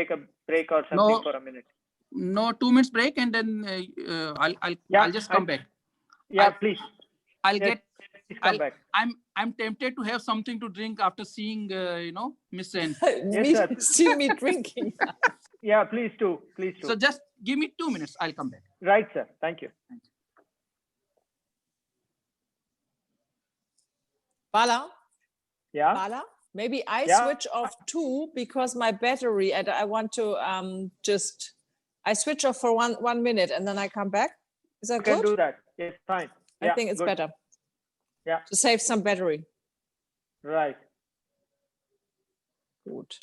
take a break or something for a minute? No, 2 minutes break, and then I'll just come back. Yeah, please. Please come back. I'm tempted to have something to drink after seeing Miss Sen. See me drinking. Yeah, please do. Please do. So just give me 2 minutes. I'll come back. Right, sir. Thank you. Bala? Yeah. Bala? Maybe I switch off too, because my battery, and I want to I switch off for one minute and then I come back. Is that good? You can do that. It's fine. I think it's better. Yeah. To save some battery. Right. Good.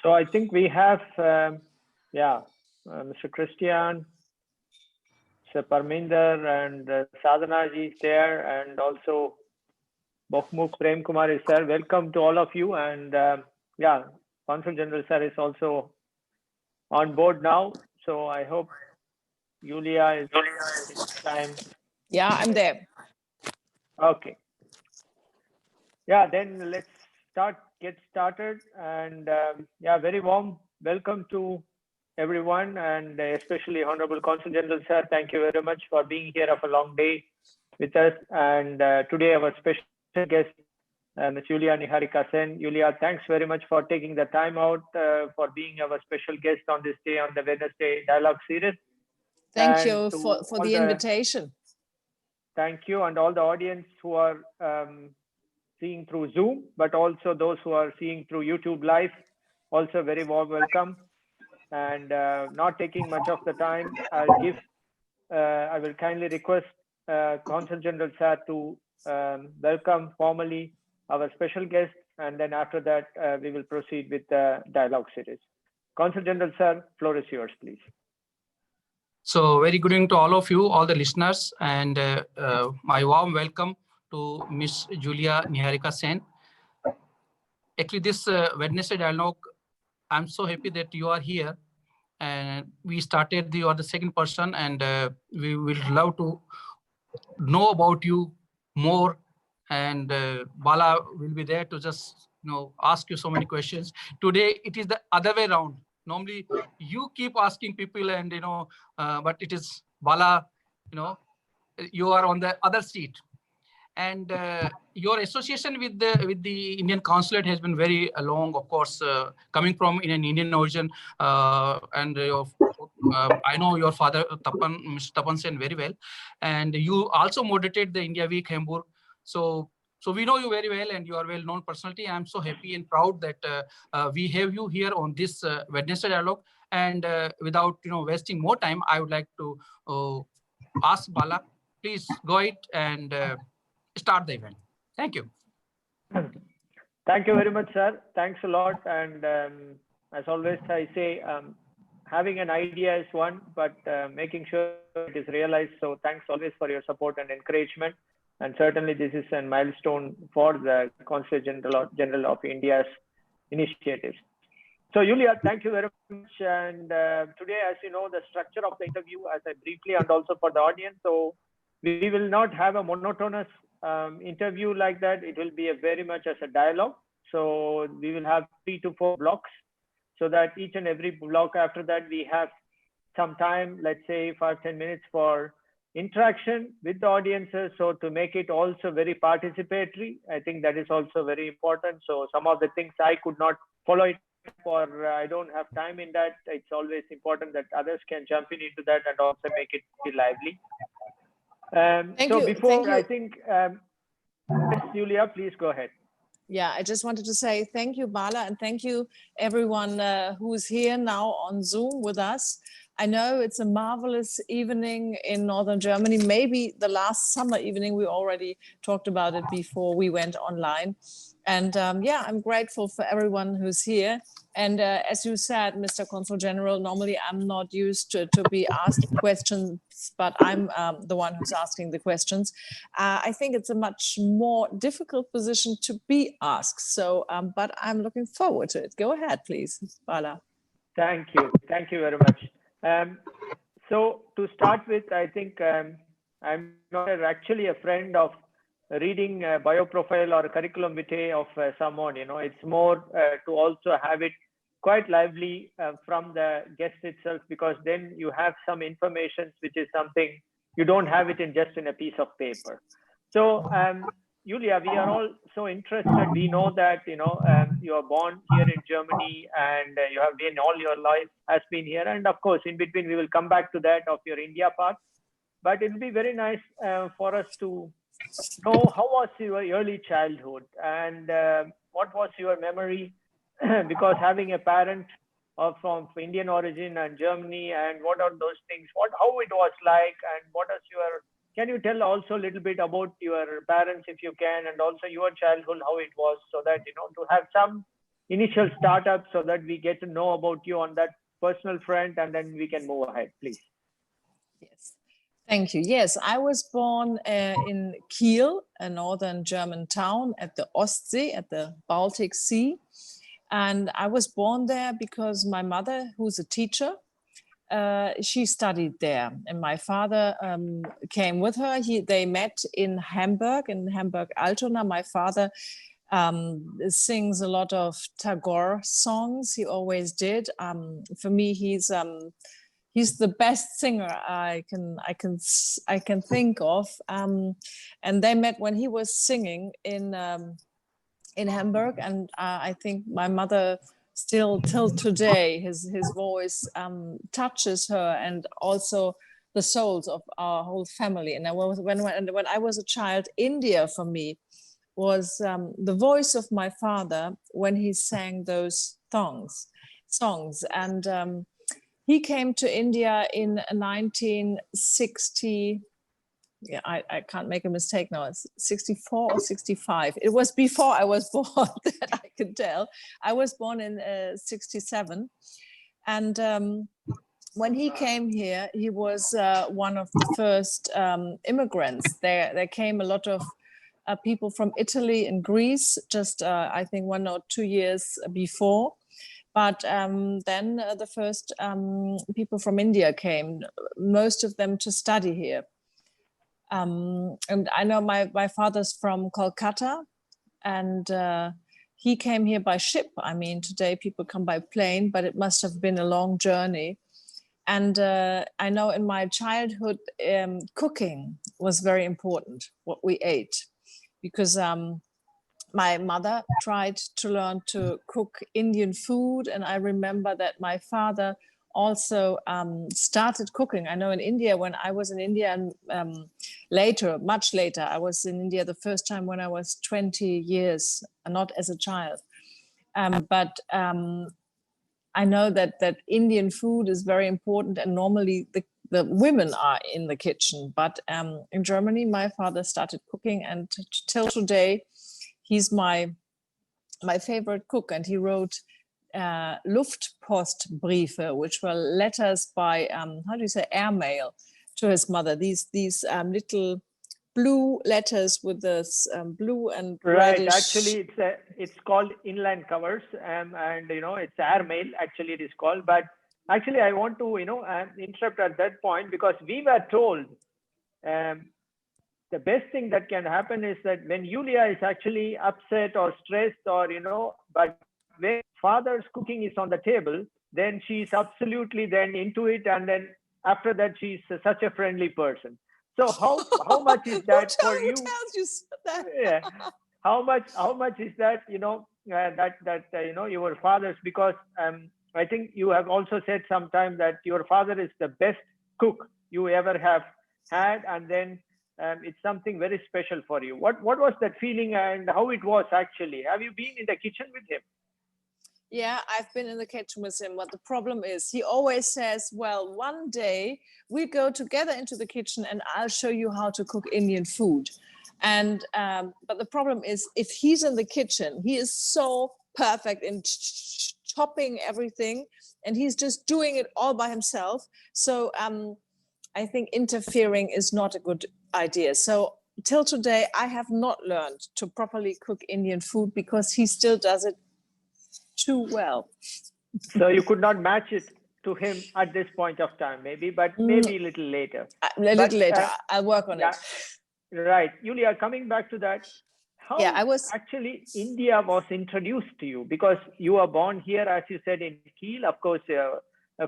So I think we have, Mr. Christian, Sir Parminder, and Sadhana ji is there, and also Bahmukh Prem Kumar is there. Welcome to all of you. And Consul General Sir is also on board now. So I hope Julia is this time. Yeah, I'm there. Okay. Yeah, then let's get started. And very warm welcome to everyone, and especially Honorable Consul General Sir. Thank you very much for being here of a long day with us. And today our special guest, Ms. Julia-Niharika Sen. Julia, thanks very much for taking the time out for being our special guest on this day, on the Wednesday Dialogue Series. Thank you for the invitation. Thank you, and all the audience who are seeing through Zoom, but also those who are seeing through YouTube Live, also very warm welcome. And not taking much of the time, I will kindly request Consul General Sir to welcome formally our special guest, and then after that we will proceed with the dialogue series. Consul General Sir, floor is yours, please. So very good evening to all of you, all the listeners, and my warm welcome to Miss Julia-Niharika Sen. Actually, this Wednesday dialogue, I'm so happy that you are here. And we started, you are the second person, and we will love to know about you more. And Bala will be there to just ask you so many questions. Today it is the other way around. Normally you keep asking people, and but it is Bala, you are on the other seat. And your association with the Indian consulate has been very long, of course, coming from in an Indian origin. And I know your father, Mr. Tapan Sen, very well. And you also moderated the India Week Hamburg. So we know you very well, and you are well known personality. I'm so happy and proud that we have you here on this Wednesday dialogue. And without wasting more time, I would like to ask Bala, please go ahead and start the event. Thank you. Thank you very much, sir. Thanks a lot. And as always, I say, having an idea is one, but making sure it is realized. So thanks always for your support and encouragement. And certainly this is a milestone for the Consulate General of India's initiatives. So Julia, thank you very much. And today, as you know, the structure of the interview, as I briefly, and also for the audience, so we will not have a monotonous interview like that. It will be a very much as a dialogue. So we will have 3 to 4 blocks, so that each and every block after that we have some time, let's say 5-10 minutes for interaction with the audiences. So to make it also very participatory, I think that is also very important. So some of the things I could not follow it, or I don't have time in that. It's always important that others can jump into that and also make it be lively. Before I think, yes, Julia, please go ahead. Yeah, I just wanted to say thank you, Bala, and thank you everyone who's here now on Zoom with us. I know it's a marvelous evening in Northern Germany, maybe the last summer evening. We already talked about it before we went online. And yeah, I'm grateful for everyone who's here. And as you said, Mr. Consul General, normally I'm not used to be asked questions, but I'm the one who's asking the questions. I think it's a much more difficult position to be asked. So, but I'm looking forward to it. Go ahead, please, Bala. Thank you. Thank you very much. So to start with, I think I'm not actually a friend of reading a bio profile or a curriculum vitae of someone. It's more to also have it quite lively from the guest itself, because then you have some information which is something you don't have it in just in a piece of paper. So Julia, we are all so interested. We know that you are born here in Germany, and you have been all your life has been here. And of course, in between we will come back to that of your India part. But it will be very nice for us to know how was your early childhood, and what was your memory, because having a parent from Indian origin and Germany, and what are those things, how it was like, and what is your, can you tell also a little bit about your parents if you can, and also your childhood, how it was, so that, to have some initial startup so that we get to know about you on that personal front, and then we can move ahead, please. Yes. Thank you. Yes, I was born in Kiel, a northern German town at the Ostsee, at the Baltic Sea. And I was born there because my mother, who's a teacher, she studied there. And my father came with her. They met in Hamburg Altona. My father sings a lot of Tagore songs. He always did. For me, he's the best singer I can think of. And they met when he was singing in Hamburg, and I think my mother still till today his voice touches her, and also the souls of our whole family. And when I was a child, India for me was the voice of my father when he sang those songs. And he came to India in 1960. Yeah, I can't make a mistake now. It's 64 or 65. It was before I was born, that I can tell. I was born in 67. And when he came here, he was one of the first immigrants. There came a lot of people from Italy and Greece, just I think 1 or 2 years before. But then the first people from India came, most of them to study here. And I know my father's from Kolkata, and he came here by ship. I mean, today people come by plane, but it must have been a long journey. And I know in my childhood, cooking was very important, what we ate. because my mother tried to learn to cook Indian food, and I remember that my father also started cooking. I know in India, when I was in India, and later, much later, I was in India the first time when I was 20 years, not as a child. But I know that Indian food is very important, and normally the women are in the kitchen. But in Germany, my father started cooking, and till today, he's my favorite cook, and he wrote Luftpostbriefe, which were letters by how do you say, airmail, to his mother. These little blue letters with this blue and Right. reddish. Actually, it's called inland covers, and it's airmail. Actually, it is called. But actually, I want to interrupt at that point, because we were told the best thing that can happen is that when Julia is actually upset or stressed, or but when father's cooking is on the table, then she's absolutely then into it, and then after that she's such a friendly person. So how much is that for you? Who tells you that? Yeah. How much is that your father's, because I think you have also said sometime that your father is the best cook you ever have had, and then it's something very special for you. What was that feeling, and how it was actually? Have you been in the kitchen with him? Yeah, I've been in the kitchen with him. But the problem is, he always says, well, one day we go together into the kitchen and I'll show you how to cook Indian food. And but the problem is, if he's in the kitchen, he is so perfect in chopping everything, and he's just doing it all by himself. So I think interfering is not a good idea. So till today, I have not learned to properly cook Indian food, because he still does it too well. So you could not match it to him at this point of time, maybe, but maybe a little later. I'll work on it. Right. Julia, coming back to that, how actually India was introduced to you? Because you were born here, as you said, in Kiel. Of course,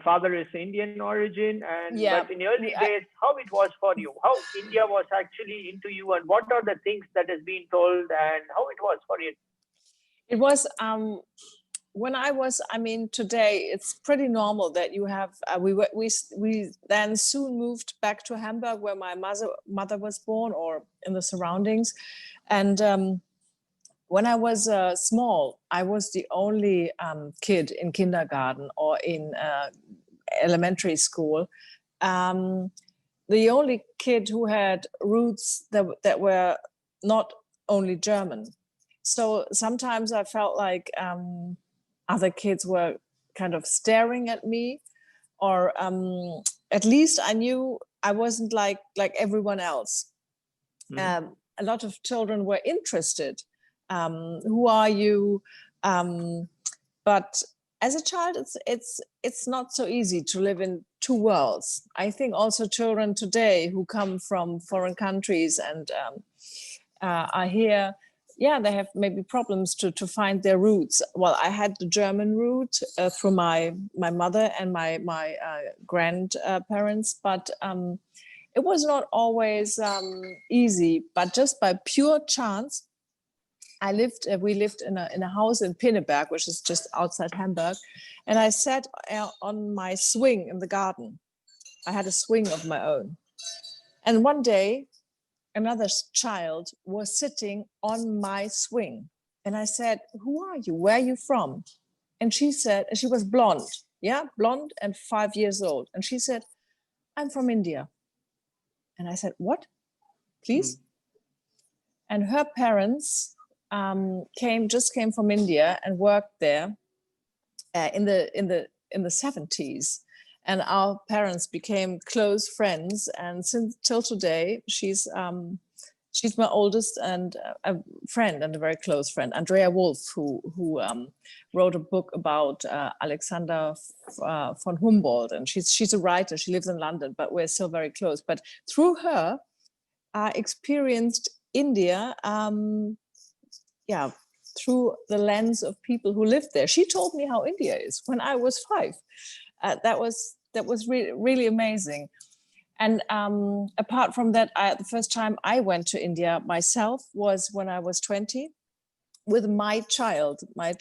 father is Indian origin, and but in early days, how it was for you? How India was actually into you, and what are the things that has been told, and how it was for you? It was when I was, today it's pretty normal that you have. We then soon moved back to Hamburg, where my mother was born, or in the surroundings, and when I was small, I was the only kid in kindergarten or in elementary school. The only kid who had roots that were not only German. So sometimes I felt like other kids were kind of staring at me, or at least I knew I wasn't like everyone else. A lot of children were interested. Who are you? But as a child, it's not so easy to live in two worlds. I think also children today who come from foreign countries and are here, they have maybe problems to find their roots. Well, I had the German root through my mother and my grandparents, but it was not always easy. But just by pure chance, we lived in a house in Pinneberg, which is just outside Hamburg, and I sat on my swing in the garden. I had a swing of my own, and one day another child was sitting on my swing, and I said, "Who are you? Where are you from?" And she said, and she was blonde, blonde and 5 years old, and she said, "I'm from India." And I said, "What? Please?" And her parents came from India and worked there in the 70s, and our parents became close friends. And since till today, she's my oldest and a friend, and a very close friend, Andrea Wolf, who wrote a book about Alexander von Humboldt, and she's a writer. She lives in London, but we're still very close. But through her, I experienced India, through the lens of people who lived there. She told me how India is when I was 5. That was really, really amazing. And apart from that, the first time I went to India myself was when I was 20 with my child. My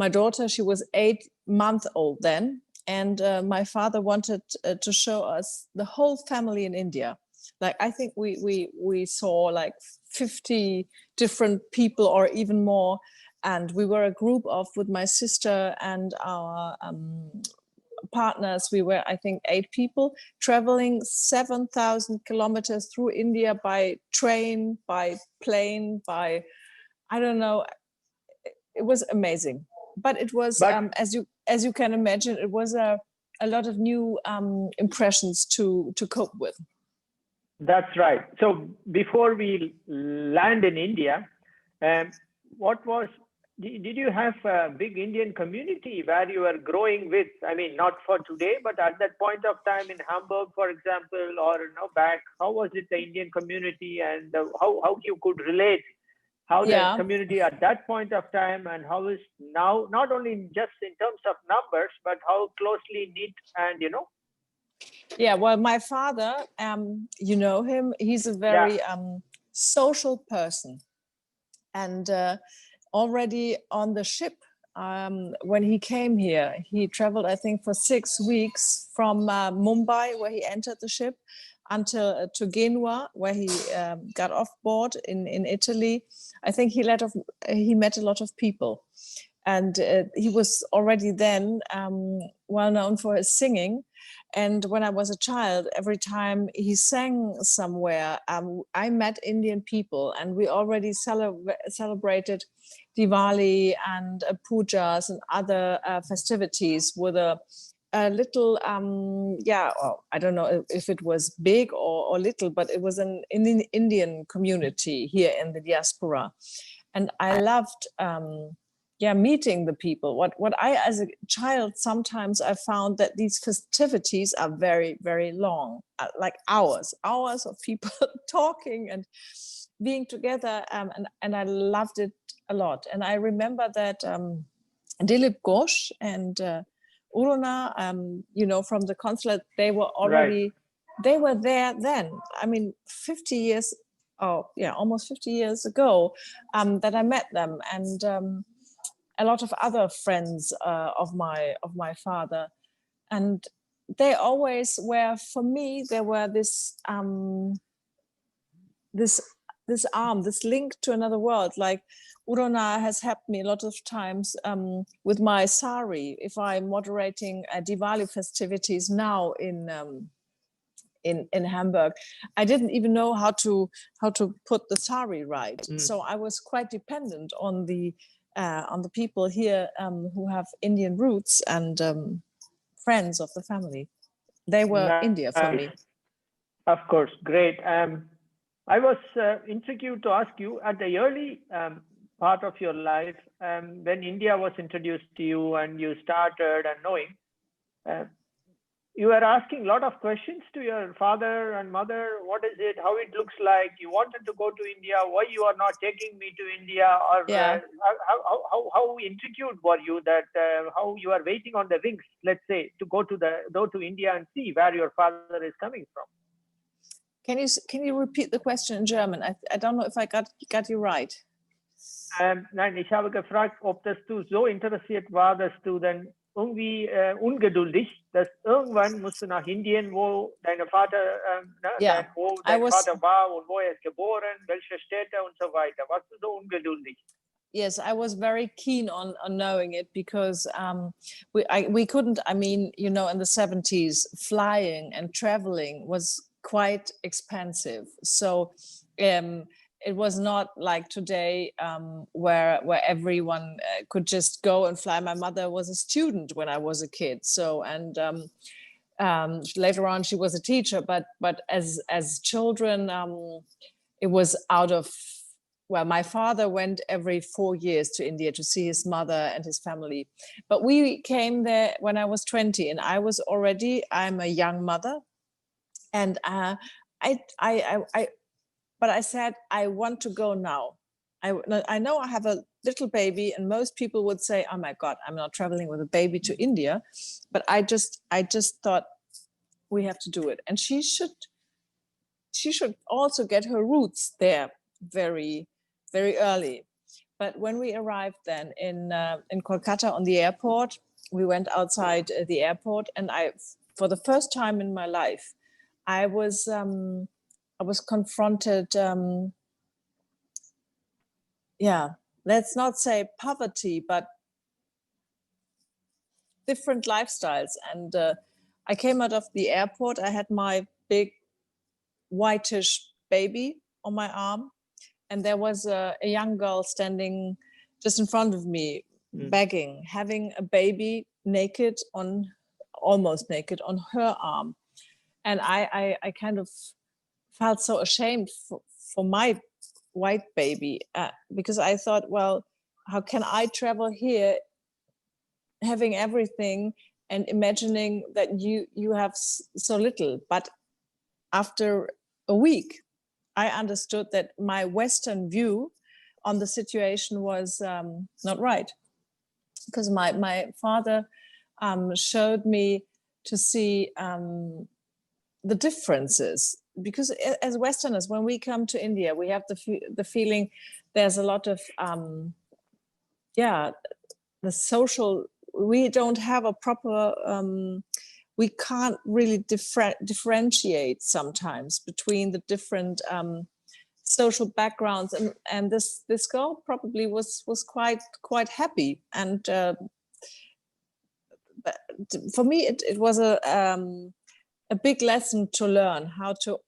daughter, she was 8 months old then. And my father wanted to show us the whole family in India. Like, I think we saw like 50 different people or even more. And we were a group of, with my sister and our partners, we were, I think, 8 people traveling 7,000 kilometers through India by train, by plane, by, I don't know. It was amazing. But it was, as you can imagine, it was a lot of new impressions to cope with. That's right. So before we land in India, did you have a big Indian community where you were growing with? I mean, not for today, but at that point of time in Hamburg, for example, or back, how was it, the Indian community, and how you could relate? How the community at that point of time, and how is now, not only just in terms of numbers, but how closely knit and Yeah, well, my father, you know him, he's a very social person. And already on the ship, when he came here, he traveled, I think, for 6 weeks from Mumbai, where he entered the ship, until to Genoa, where he got off board in Italy. I think he met a lot of people. And he was already then well known for his singing. And when I was a child, every time he sang somewhere, I met Indian people, and we already celebrated Diwali and pujas and other festivities with a little, I don't know if it was big or little, but it was an Indian community here in the diaspora. And I loved meeting the people. What I, as a child, sometimes I found that these festivities are very, very long, like hours of people talking and being together, and I loved it a lot. And I remember that Dilip Ghosh and Uruna, from the consulate, they were already, they were there then. I mean, 50 years, almost 50 years ago, that I met them, and a lot of other friends of my father, and they always were, for me, there were this this link to another world. Like, Urona has helped me a lot of times with my sari. If I'm moderating Diwali festivities now in Hamburg, I didn't even know how to put the sari right. So I was quite dependent on the people here who have Indian roots and friends of the family. They were India for me. Of course, great. I was intrigued to ask you, at the early part of your life, when India was introduced to you and you started and knowing, you were asking a lot of questions to your father and mother. What is it? How it looks like? You wanted to go to India. Why you are not taking me to India? Or how intrigued were you that how you are waiting on the wings, let's say, to go to India and see where your father is coming from? Can you repeat the question in German? I don't know if I got you right. Nein, ich habe gefragt, ob das du so interessiert war, dass du dann irgendwie ungeduldig, dass irgendwann musst du nach Indien, wo dein Vater, wo dein Vater war und wo er ist geboren, welche Städte und so weiter. Warst du so ungeduldig? Yes, I was very keen on knowing it, because we couldn't. I mean, in the 70s, flying and traveling was quite expensive. So it was not like today, where everyone could just go and fly. My mother was a student when I was a kid, so, and later on she was a teacher. But as children, it was out of. Well, my father went every 4 years to India to see his mother and his family. But we came there when I was 20, and I'm a young mother. And but I said, I want to go now. I know I have a little baby, and most people would say, oh my God, I'm not traveling with a baby to India. But I just thought, we have to do it. And she should also get her roots there very, very early. But when we arrived then in Kolkata on the airport, we went outside the airport, and for the first time in my life, I was confronted. Let's not say poverty, but different lifestyles. And I came out of the airport. I had my big whitish baby on my arm, and there was a young girl standing just in front of me, begging, having a baby almost naked on her arm. And I kind of felt so ashamed for my white baby, because I thought, well, how can I travel here having everything and imagining that you have so little? But after a week, I understood that my Western view on the situation was not right, because my father showed me to see the differences. Because as Westerners, when we come to India, we have the feeling there's a lot of the social. We don't have a proper. We can't really differentiate sometimes between the different social backgrounds, and this girl probably was quite happy, and for me it was a big lesson to learn how to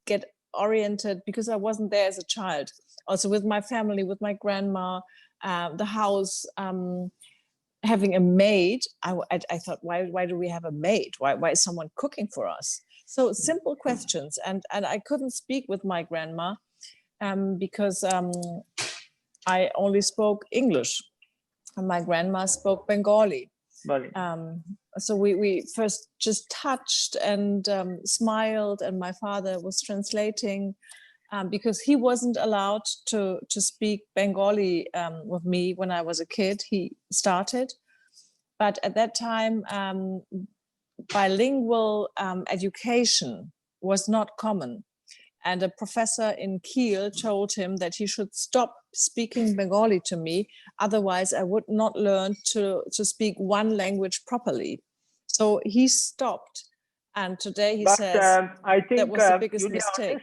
get oriented, because I wasn't there as a child. Also with my family, with my grandma, the house. Having a maid, I thought, why do we have a maid? Why is someone cooking for us? So simple questions, and I couldn't speak with my grandma because I only spoke English, and my grandma spoke Bengali. So we first just touched and smiled, and my father was translating. Because he wasn't allowed to speak Bengali with me when I was a kid. He started. But at that time, bilingual education was not common. And a professor in Kiel told him that he should stop speaking Bengali to me, otherwise I would not learn to speak one language properly. So he stopped. And today he says I think, that was the biggest mistake.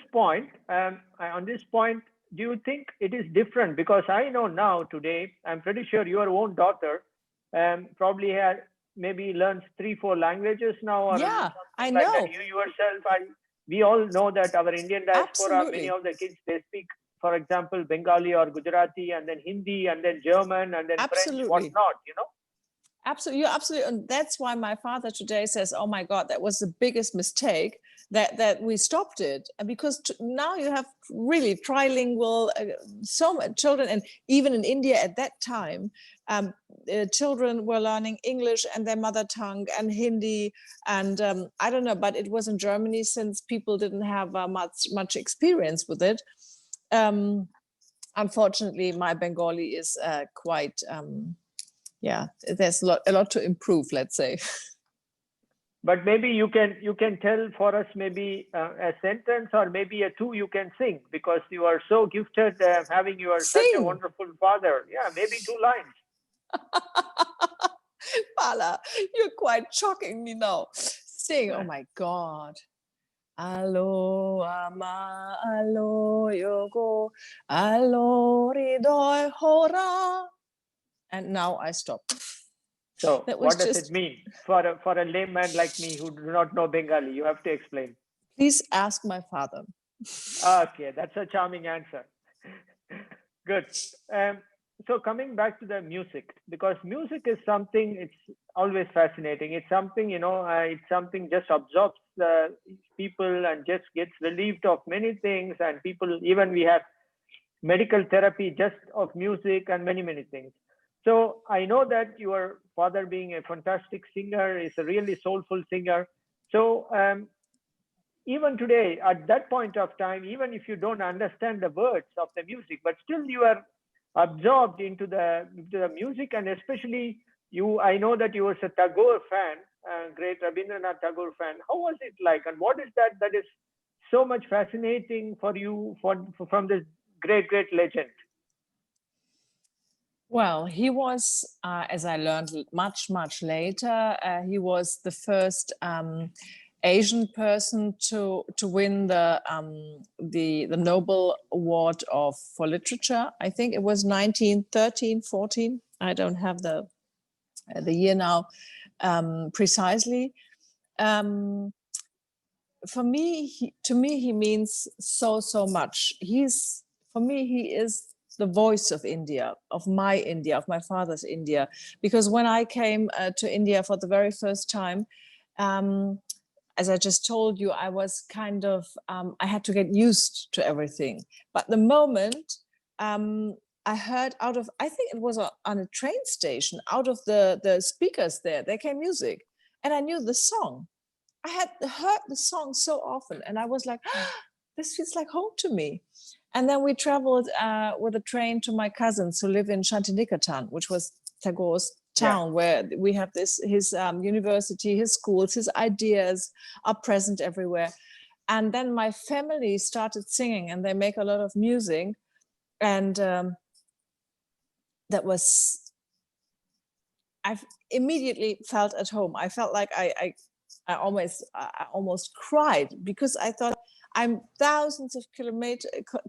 On this point, do you think it is different? Because I know now today, I'm pretty sure your own daughter probably maybe learns 3-4 languages now. Or I like know. that. You yourself, we all know that our Indian diaspora, Absolutely. many of the kids, they speak, for example, Bengali or Gujarati, and then Hindi, and then German, and then French, whatnot, Absolutely, you're absolutely, and that's why my father today says, "Oh my God, that was the biggest mistake that we stopped it." And because now you have really trilingual, so many children, and even in India at that time, children were learning English and their mother tongue and Hindi, and I don't know, but it was in Germany, since people didn't have much experience with it. Unfortunately, my Bengali is quite. There's a lot to improve, let's say. But maybe you can tell for us maybe a sentence or maybe a two you can sing, because you are so gifted having such a wonderful father. Yeah, maybe 2 lines. Bala, you're quite shocking me now. Sing, oh my God. Alo ama alo yogo alo ridoi hora. And now I stop. So what does it mean for a layman like me who do not know Bengali? You have to explain. Please ask my father. Okay, that's a charming answer. Good. So coming back to the music, because music is something, it's always fascinating. It's something, it's something just absorbs people and just gets relieved of many things. And people, even we have medical therapy just of music and many, many things. So I know that your father, being a fantastic singer, is a really soulful singer. So even today, at that point of time, even if you don't understand the words of the music, but still you are absorbed into the music, and especially I know that you were a Tagore fan, great Rabindranath Tagore fan. How was it like, and what is that is so much fascinating for you from this great legend? Well, he was, as I learned much later, he was the first Asian person to win the Nobel Award for literature. I think it was 1913, 14. I don't have the year now precisely. For me, to me, he means so much. For me, he is the voice of India, of my India, of my father's India. Because when I came to India for the very first time, as I just told you, I was kind of, I had to get used to everything. But the moment I heard out of, I think it was on a train station, out of the speakers there came music. And I knew the song. I had heard the song so often, and I was like, oh, this feels like home to me. And then we traveled with a train to my cousins who live in Shantiniketan, which was Tagore's town, where we have his university, his schools, his ideas are present everywhere. And then my family started singing, and they make a lot of music. And that was, I immediately felt at home. I felt like I almost cried, because I thought, I'm thousands of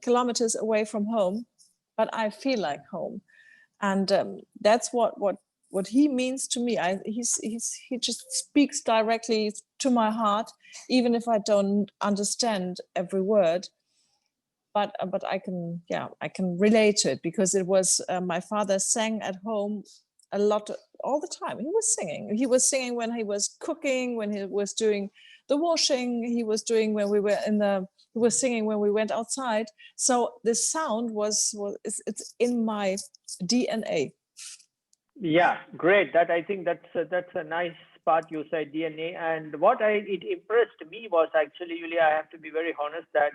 kilometers away from home, but I feel like home. And that's what he means to me. He just speaks directly to my heart, even if I don't understand every word. But I can relate to it, because it was my father sang at home a lot, all the time. He was singing. He was singing when he was cooking, when he was doing the washing. He was doing when we were he was singing when we went outside. So the sound it's in my DNA. Yeah, great. I think that's a nice part you said, DNA. And what it impressed me was actually, Julia, I have to be very honest, that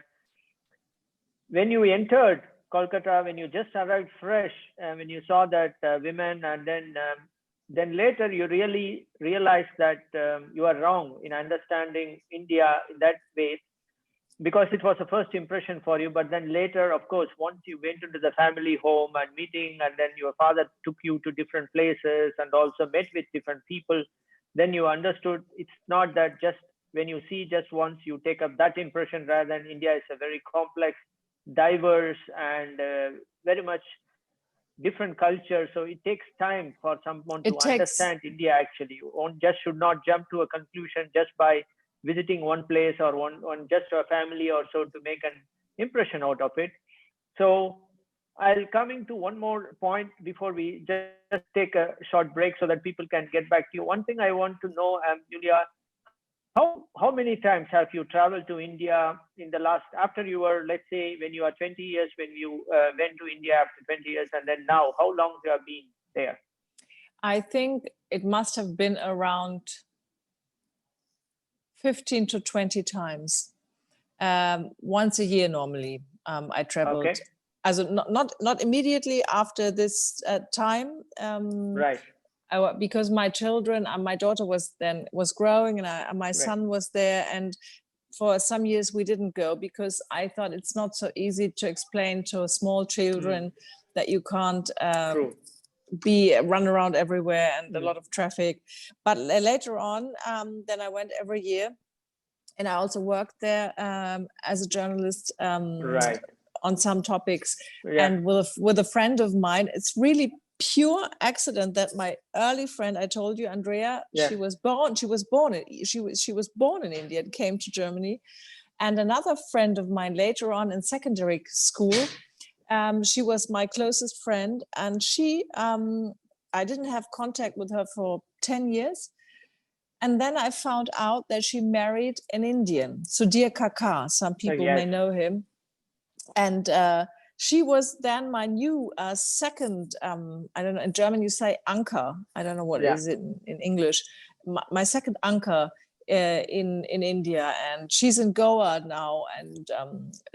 when you entered Kolkata, when you just arrived fresh, when you saw that women, and then later you really realized that you are wrong in understanding India in that way, because it was a first impression for you. But then later, of course, once you went into the family home and meeting, and then your father took you to different places and also met with different people, then you understood it's not that just when you see just once you take up that impression, rather than India is a very complex, diverse, and very much different culture. So it takes time for someone to understand India. Actually, you should not jump to a conclusion just by visiting one place or one just a family or so to make an impression out of it. So I'll coming to one more point before we just take a short break so that people can get back to you. One thing I want to know, Julia, how many times have you traveled to India in the last, after you were, let's say, when you are 20 years, when you went to India after 20 years, and then now, how long you have been there? I think it must have been around 15 to 20 times. Once a year normally. I traveled. Okay. As not immediately after this time. Right. Because my children and my daughter was growing, and my son was there, and for some years we didn't go, because I thought it's not so easy to explain to small children that you can't run around everywhere, and a lot of traffic. But later on, then I went every year, and I also worked there as a journalist on some topics. And with a friend of mine, it's really pure accident that my early friend, I told you, Andrea, she was born in India and came to Germany. And another friend of mine later on in secondary school, she was my closest friend, and she I didn't have contact with her for 10 years. And then I found out that she married an Indian, Sudhir Kakar. Some people may know him. And she was then my new second, I don't know, in German you say Anker. I don't know what is it in English. My second Anker in India. And she's in Goa now. And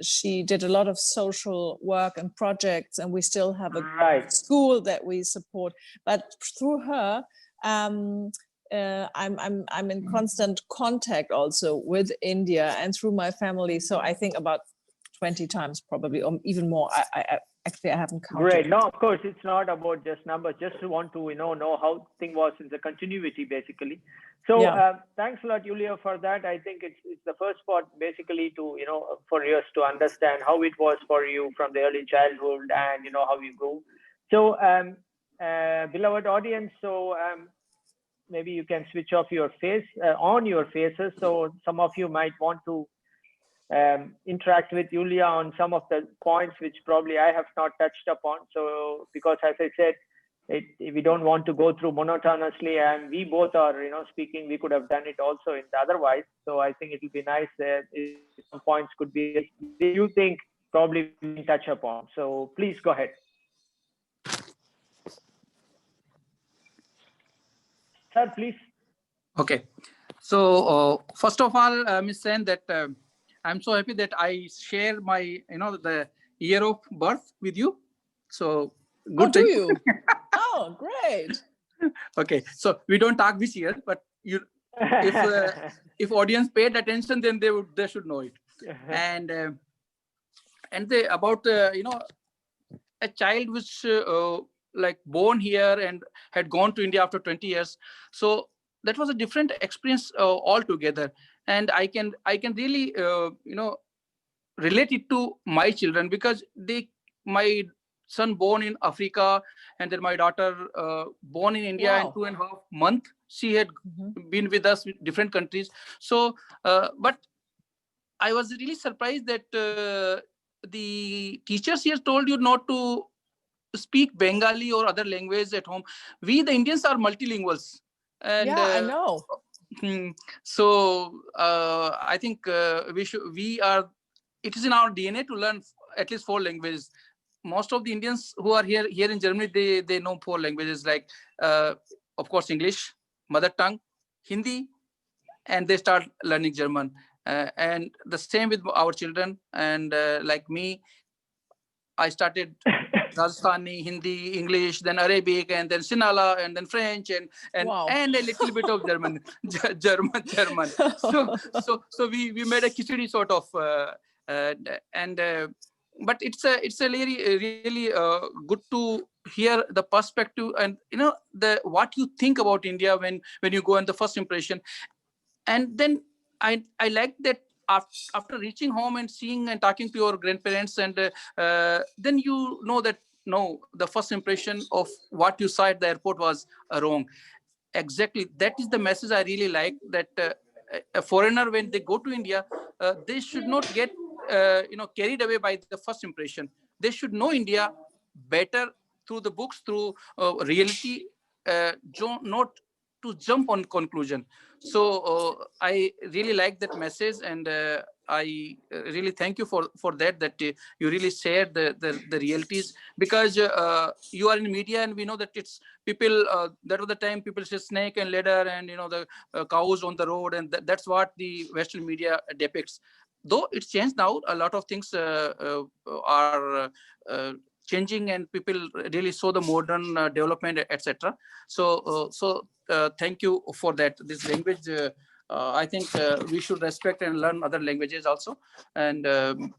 she did a lot of social work and projects. And we still have a school that we support. But through her, I'm in constant contact also with India and through my family. So I think about 20 times probably, or even more. I actually I haven't counted. Great. No, of course, it's not about just numbers. Just to want to know how thing was in the continuity basically. So Yeah. thanks a lot, Julia, for that. I think it's the first part basically to for us to understand how it was for you from the early childhood and how you grew. So beloved audience, so maybe you can switch off your face on your faces. So some of you might want to interact with Julia on some of the points which probably I have not touched upon. So because as I said, we don't want to go through monotonously, and we both are speaking. We could have done it also in the otherwise. So I think it will be nice if some points could be you think probably we can touch upon. So please go ahead. Sir, please. Okay. So first of all, Ms. Sen, that I'm so happy that I share my, the year of birth with you. So good. Oh, do you? Oh, great. Okay. So we don't talk this year, but if audience paid attention, then they should know it. And about a child which like born here and had gone to India after 20 years. So that was a different experience altogether. And I can really, relate it to my children, because my son born in Africa, and then my daughter born in India. Wow. In 2.5 months. She had been with us in different countries. So, but I was really surprised that the teachers here told you not to speak Bengali or other language at home. We, the Indians, are multilinguals. And, yeah, I know. So I think it is in our DNA to learn at least 4 languages. Most of the Indians who are here in Germany, they know 4 languages, like of course English, mother tongue, Hindi, and they start learning German. And the same with our children. And like me, I started Rajasthani, Hindi, English, then Arabic, and then Sinhala, and then French, and Wow. and a little bit of German. German. So we made a khichdi sort of, but it's a really good to hear the perspective, and what you think about India when you go on the first impression. And then I like that after reaching home and seeing and talking to your grandparents, and then you know that no, the first impression of what you saw at the airport was wrong. Exactly, that is the message I really like, that a foreigner, when they go to India, they should not get carried away by the first impression. They should know India better through the books, through reality, not to jump on conclusion. So I really like that message, and I really thank you for that you really share the realities, because you are in media, and we know that it's people, that was the time people say snake and ladder, and the cows on the road, and that's what the Western media depicts. Though it's changed now, a lot of things are changing, and people really saw the modern development, etc. So thank you for that. This language, I think we should respect and learn other languages also. And the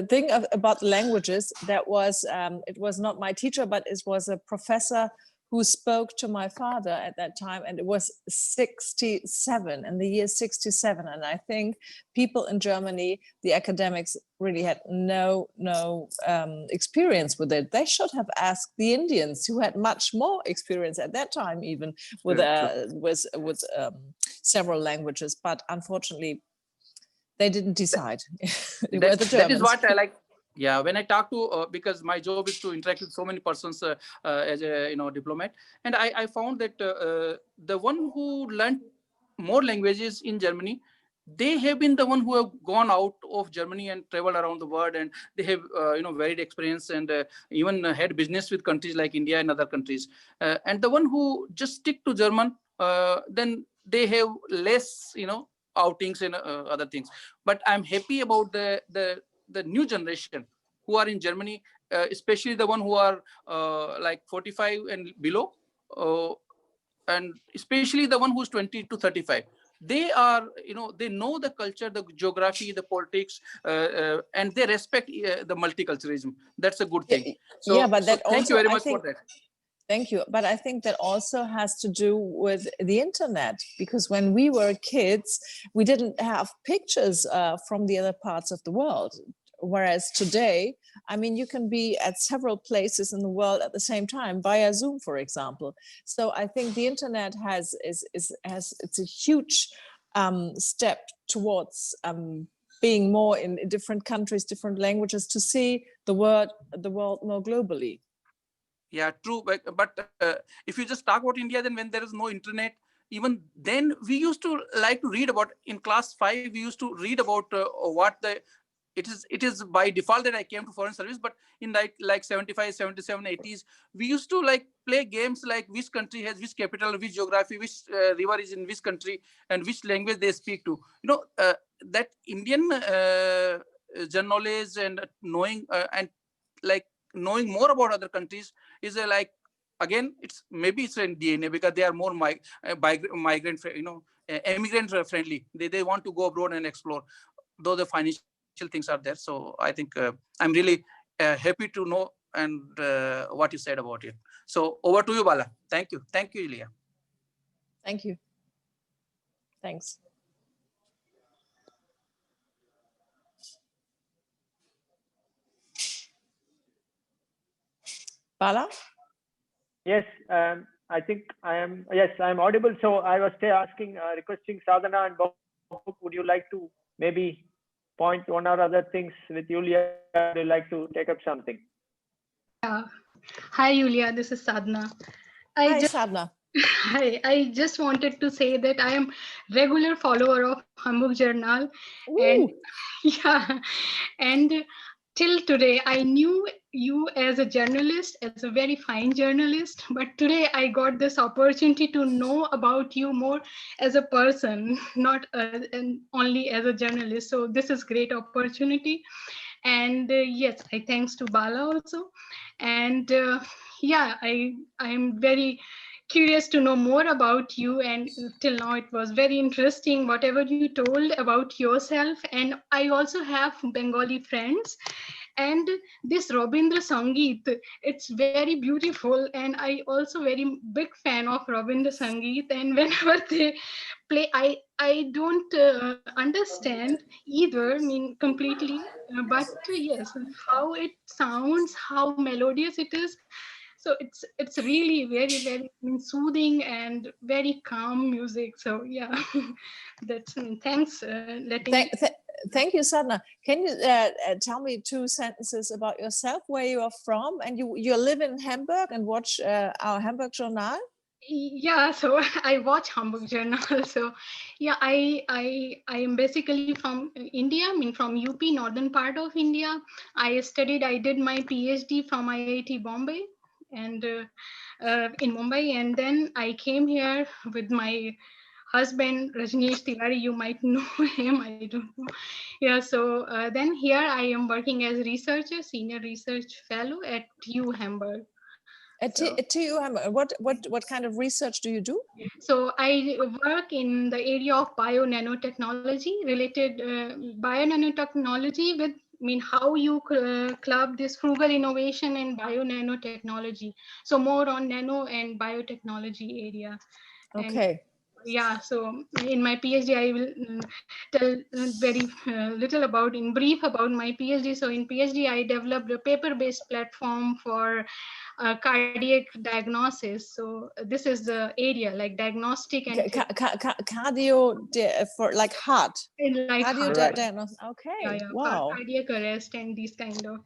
thing about languages, that was it was not my teacher, but it was a professor who spoke to my father at that time, and it was 67, in the year 67. And I think people in Germany, the academics, really had no experience with it. They should have asked the Indians, who had much more experience at that time, even with several languages. But unfortunately, they didn't decide. They were the Germans. That is what I like. Yeah, when I talk to, because my job is to interact with so many persons as a diplomat, and I found that the one who learned more languages in Germany, they have been the one who have gone out of Germany and traveled around the world, and they have varied experience, and even had business with countries like India and other countries. And the one who just stick to German, then they have less outings and other things. But I'm happy about the new generation who are in Germany, especially the one who are like 45 and below. and especially the one who's 20 to 35, they are, they know the culture, the geography, the politics, and they respect the multiculturalism. That's a good thing. So, yeah, but that thank you also, very much for that. Thank you. But I think that also has to do with the internet, because when we were kids, we didn't have pictures from the other parts of the world. Whereas today, I mean, you can be at several places in the world at the same time via Zoom, for example. So I think the internet it's a huge step towards being more in different countries, different languages, to see the world more globally. Yeah, true. But if you just talk about India, then when there is no internet, even then we used to like to read about, in class 5, we used to read about what the, it is by default that I came to foreign service, but in like 75, 77, 80s, we used to like play games like which country has which capital, which geography, which river is in which country, and which language they speak to. That Indian journalists and knowing and like knowing more about other countries is like, again, it's in DNA, because they are more migrant, immigrant friendly. They want to go abroad and explore, though the financial things are there. So I think I'm really happy to know and what you said about it. So over to you, Bala. Thank you, Julia. Thank you. Thanks. Bala? Yes, I think I am. Yes, I'm audible. So I was requesting Sadhana and Bob, would you like to maybe point one or other things with Julia? Would you like to take up something? Yeah. Hi, Julia. This is Sadhana. Hi, Sadhana. Hi. I just wanted to say that I am regular follower of Hamburg Journal, and yeah, and till today I knew you as a journalist, as a very fine journalist, but today I got this opportunity to know about you more as a person, not and only as a journalist. So this is great opportunity. And yes, I thanks to Bala also. And yeah, I am very curious to know more about you, and till now it was very interesting whatever you told about yourself. And I also have Bengali friends, and this Rabindra Sangeet, it's very beautiful, and I also very big fan of Rabindra Sangeet. And whenever they play, I don't understand either, I mean completely, but yes, how it sounds, how melodious it is. So it's really very, very soothing and very calm music. So yeah, that's thanks letting me. Thank you, Sadhana. Can you tell me 2 sentences about yourself, where you are from, and you live in Hamburg and watch our Hamburg Journal? Yeah, so I watch Hamburg Journal. So yeah, I am basically from India, I mean from UP, northern part of India. I did my PhD from IIT Bombay and in Mumbai, and then I came here with my husband Rajneesh Tiwari. You might know him, I don't know. Yeah, so then here I am working as researcher, senior research fellow at TU Hamburg. At TU Hamburg, what kind of research do you do? So I work in the area of bio-nanotechnology, related bio-nanotechnology with, I mean, how you club this frugal innovation in bio-nanotechnology. So more on nano and biotechnology area. Okay. And yeah, so in my PhD, I will tell very little about, in brief, about my PhD. So in PhD, I developed a paper-based platform for cardiac diagnosis. So this is the area like diagnostic and cardio for like heart. Like cardio heart. Diagnosis. Okay. Yeah, wow. Cardiac arrest and these kind of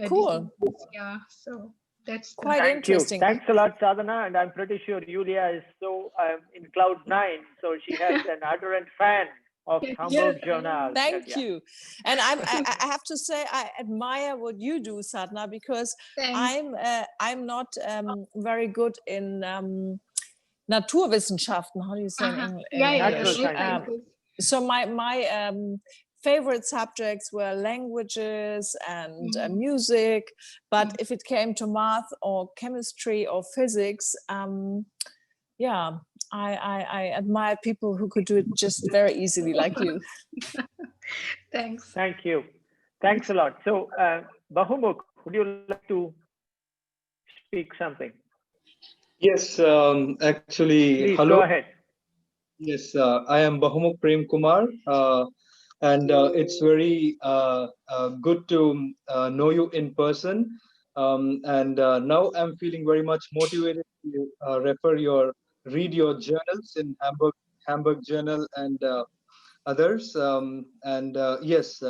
cool. diseases. Yeah, so that's quite interesting. Thanks a lot, Sadhana, and I'm pretty sure Julia is so in cloud 9, so she has an adherent fan of Hamburg Journal. Thank you. And I have to say, I admire what you do, Sadhana, because I'm not very good in Naturwissenschaften. How do you say in English? Yeah. So my favorite subjects were languages and music, but if it came to math or chemistry or physics, yeah, I admire people who could do it just very easily, like you. Thanks. Thank you. Thanks a lot. So, Bahumuk, would you like to speak something? Yes, actually, Please go hello. ahead. Yes, I am Bahumuk Prem Kumar, and it's very good to know you in person. And now I'm feeling very much motivated to read your journals in Hamburg Journal and others. And yes,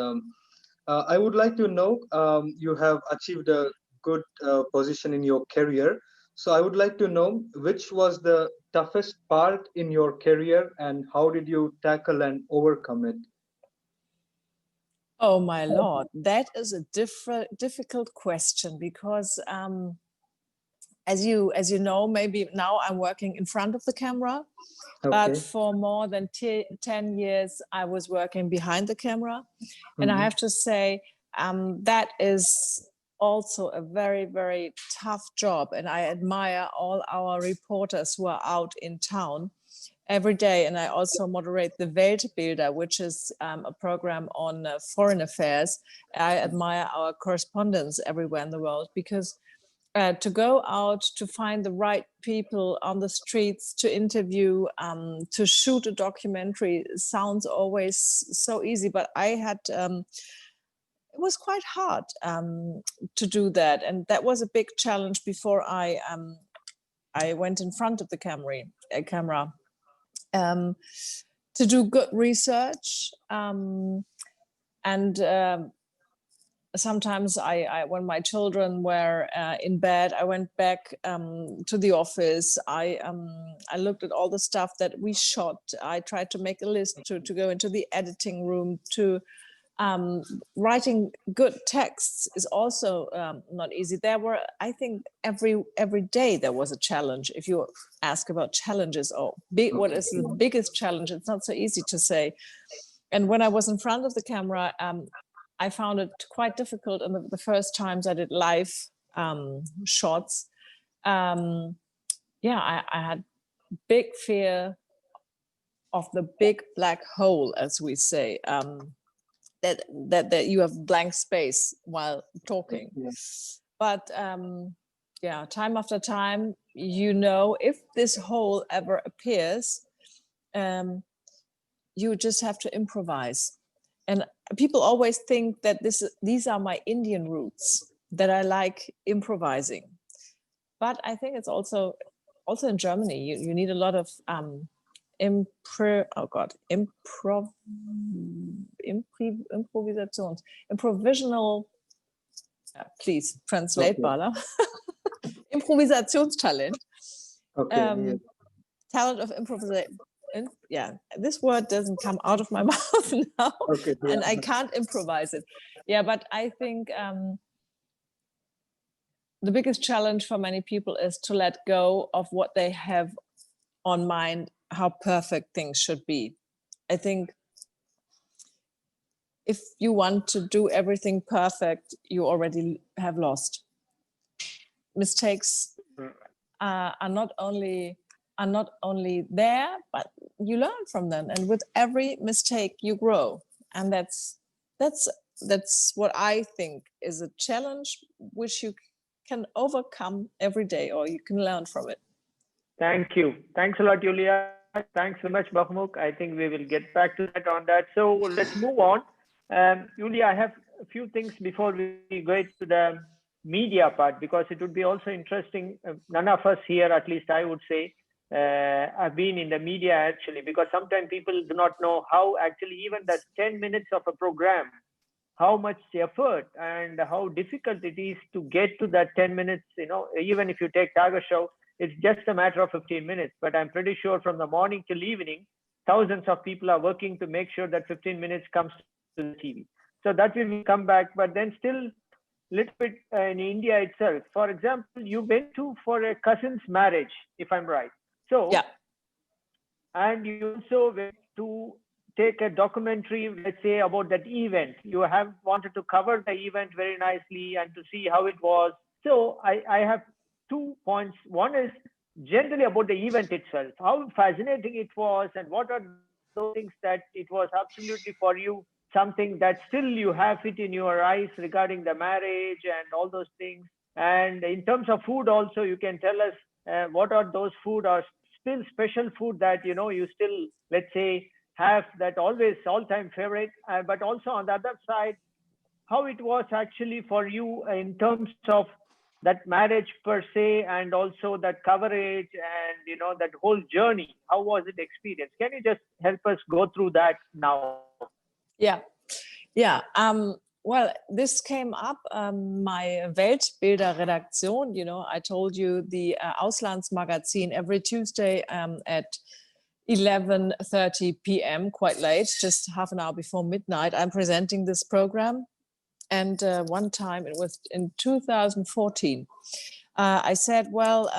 I would like to know, you have achieved a good position in your career. So I would like to know which was the toughest part in your career and how did you tackle and overcome it? Oh my Lord, that is a difficult question because as you know, maybe now I'm working in front of the camera, but Okay. for more than 10 years, I was working behind the camera. And I Mhm. have to say, that is also a very, very tough job. And I admire all our reporters who are out in town every day. And I also moderate the Weltbilder, which is a program on foreign affairs. I admire our correspondents everywhere in the world because to go out to find the right people on the streets to interview, to shoot a documentary sounds always so easy, but I had it was quite hard to do that, and that was a big challenge before I went in front of the camera to do good research, and sometimes I when my children were in bed, I went back to the office. I looked at all the stuff that we shot. I tried to make a list to go into the editing room. To writing good texts is also not easy. There were, I think, every day there was a challenge. If you ask about challenges or what is the biggest challenge, it's not so easy to say. And when I was in front of the camera, I found it quite difficult. And the first times I did live shots, yeah, I had big fear of the big black hole, as we say, that you have blank space while talking. Yeah. But yeah, time after time, you know, if this hole ever appears, you just have to improvise. And people always think that these are my Indian roots, that I like improvising. But I think it's also in Germany, you need a lot of improvisational, please translate, Okay. Bala. Improvisationstalent. Okay. Yeah. Talent of improvisation. Yeah, this word doesn't come out of my mouth now, Okay. and Yeah. I can't improvise it. Yeah, but I think the biggest challenge for many people is to let go of what they have on mind, how perfect things should be. I think if you want to do everything perfect, you already have lost. Mistakes are not only there, but you learn from them, and with every mistake you grow. And that's what I think is a challenge which you can overcome every day, or you can learn from it. Thank you. Thanks a lot, Julia. Thanks so much, Bahmuk. I think we will get back to that on that. So let's move on. Julia, I have a few things before we go to the media part, because it would be also interesting. None of us here, at least I would say, have been in the media actually, because sometimes people do not know how actually even that 10 minutes of a program, how much effort and how difficult it is to get to that 10 minutes. You know, even if you take Tiger Show, it's just a matter of 15 minutes. But I'm pretty sure from the morning till evening, thousands of people are working to make sure that 15 minutes comes to the TV. So that will come back. But then still, little bit in India itself. For example, you went to for a cousin's marriage, if I'm right. So, yeah. And you also went to take a documentary, let's say, about that event. You have wanted to cover the event very nicely and to see how it was. So I have 2 points. One is generally about the event itself, how fascinating it was, and what are those things that it was absolutely for you, something that still you have it in your eyes regarding the marriage and all those things. And in terms of food also, you can tell us what are those food or still special food that you still, let's say, have that always all-time favorite, but also on the other side, how it was actually for you in terms of that marriage per se, and also that coverage and that whole journey. How was it experienced? Can you just help us go through that now? Yeah, yeah. Well, this came up, my Weltbilder-Redaktion, I told you the Auslandsmagazin every Tuesday at 11:30 p.m., quite late, just half an hour before midnight. I'm presenting this program. And one time, it was in 2014, I said, well,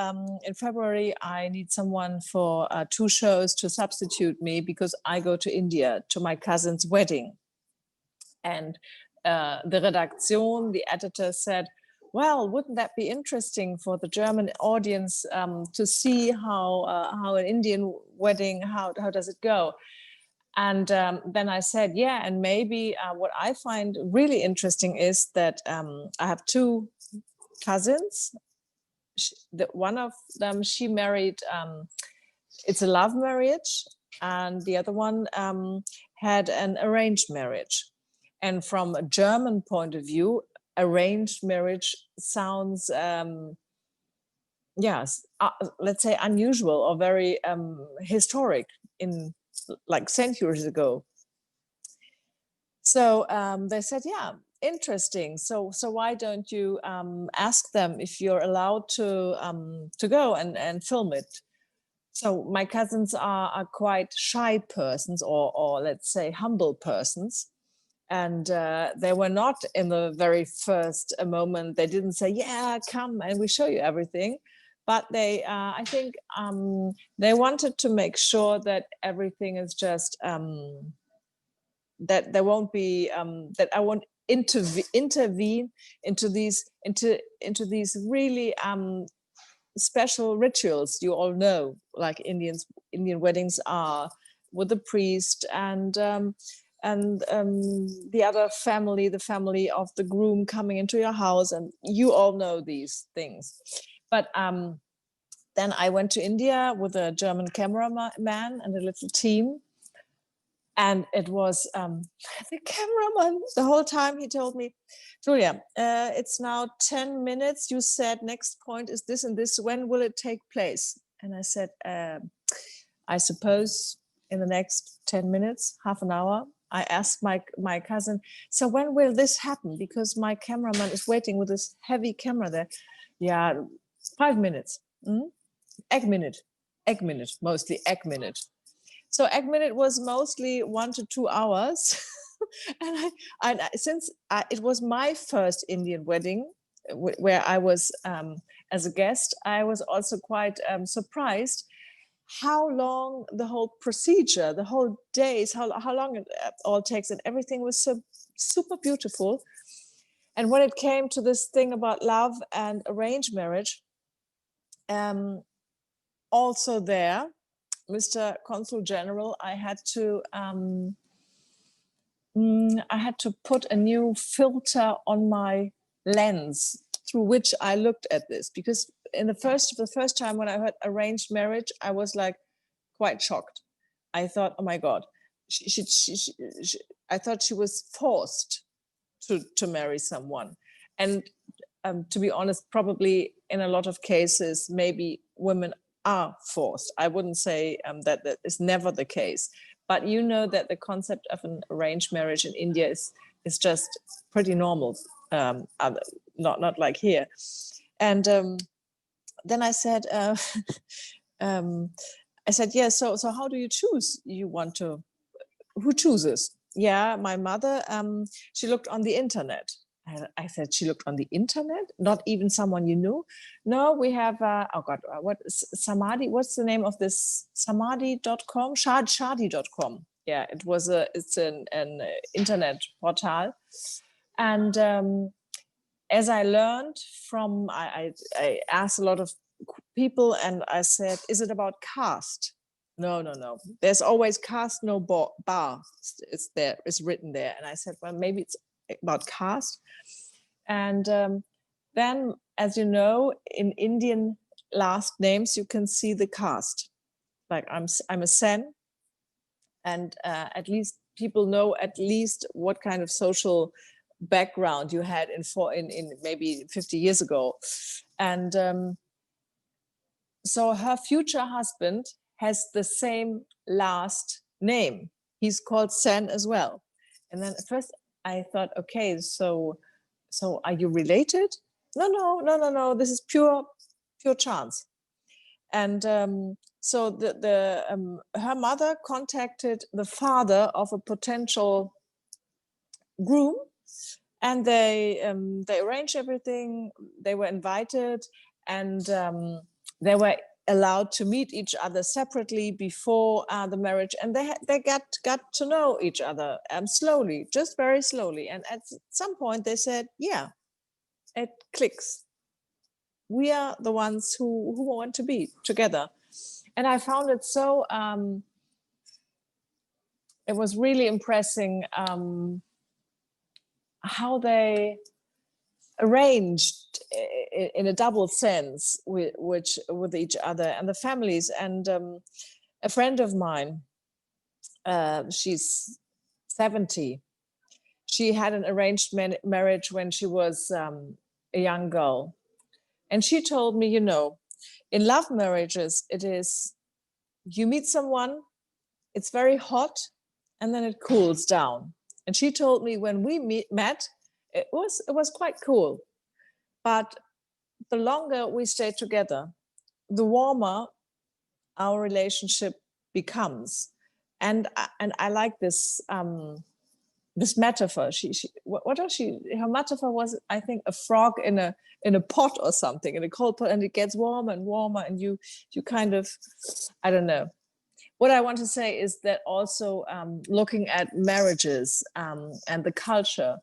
in February, I need someone for 2 shows to substitute me because I go to India to my cousin's wedding. And the Redaktion, the editor, said, well, wouldn't that be interesting for the German audience to see how an Indian wedding, how does it go? And then I said, yeah, and maybe what I find really interesting is that I have 2 cousins. One of them, she married, it's a love marriage, and the other one had an arranged marriage. And from a German point of view, arranged marriage sounds, yes, let's say unusual or very historic in like centuries ago. So they said, yeah, interesting. So why don't you ask them if you're allowed to go and film it? So my cousins are quite shy persons, or let's say humble persons. And they were not in the very first moment, they didn't say, yeah, come and we show you everything. But they, I think they wanted to make sure that everything is just, that there won't be, that I won't intervene into these really special rituals. You all know, like Indian weddings are, with the priest and the other family, the family of the groom coming into your house, and you all know these things. But then I went to India with a German cameraman and a little team. And it was the cameraman, the whole time he told me, Julia, it's now 10 minutes. You said next point is this and this. When will it take place? And I said, I suppose in the next 10 minutes, half an hour. I asked my cousin, so when will this happen? Because my cameraman is waiting with this heavy camera there. Yeah, 5 minutes. Egg minute, mostly egg minute. So egg minute was mostly 1 to 2 hours. And since it was my first Indian wedding where I was as a guest, I was also quite surprised how long the whole procedure, the whole days, how long it all takes, and everything was so super beautiful. And when it came to this thing about love and arranged marriage, also there, Mr. Consul General, I had to put a new filter on my lens through which I looked at this, because in the first time when I heard arranged marriage, I was like quite shocked. I thought, oh my God, I thought she was forced to marry someone. And to be honest, probably in a lot of cases, maybe women are forced. I wouldn't say that is never the case, but you know that the concept of an arranged marriage in India is just pretty normal, not like here. And then I said, yeah, so how do you choose? Who chooses? Yeah, my mother, she looked on the internet. I said, she looked on the internet? Not even someone you knew? No, we have, oh God, what, Samadhi, what's the name of this? Samadhi.com? Shadi.com. Yeah, it's an internet portal. And as I learned from, I asked a lot of people and I said, is it about caste? No, no, no. There's always caste, no bar. It's there, it's written there. And I said, well, maybe it's about caste. And then, as you know, in Indian last names, you can see the caste. Like I'm a Sen, and at least people know at least what kind of social background you had in maybe 50 years ago. And so her future husband has the same last name. He's called Sen as well. And then at first I thought, okay, so are you related? No. This is pure chance. And so her mother contacted the father of a potential groom, and they arranged everything. They were invited, and they were allowed to meet each other separately before the marriage, and they got to know each other slowly, just very slowly. And at some point they said, yeah, it clicks. We are the ones who want to be together. And I found it so, it was really impressing how they arranged in a double sense with each other and the families. And a friend of mine, she's 70. She had an arranged marriage when she was a young girl. And she told me, you know, in love marriages, it is, you meet someone, it's very hot, and then it cools down. And she told me when we met, it was quite cool. But the longer we stay together, the warmer our relationship becomes. And I like this this metaphor. Her metaphor was, I think, a frog in a pot or something, in a cold pot, and it gets warmer and warmer, and you kind of, I don't know. What I want to say is that also looking at marriages and the culture,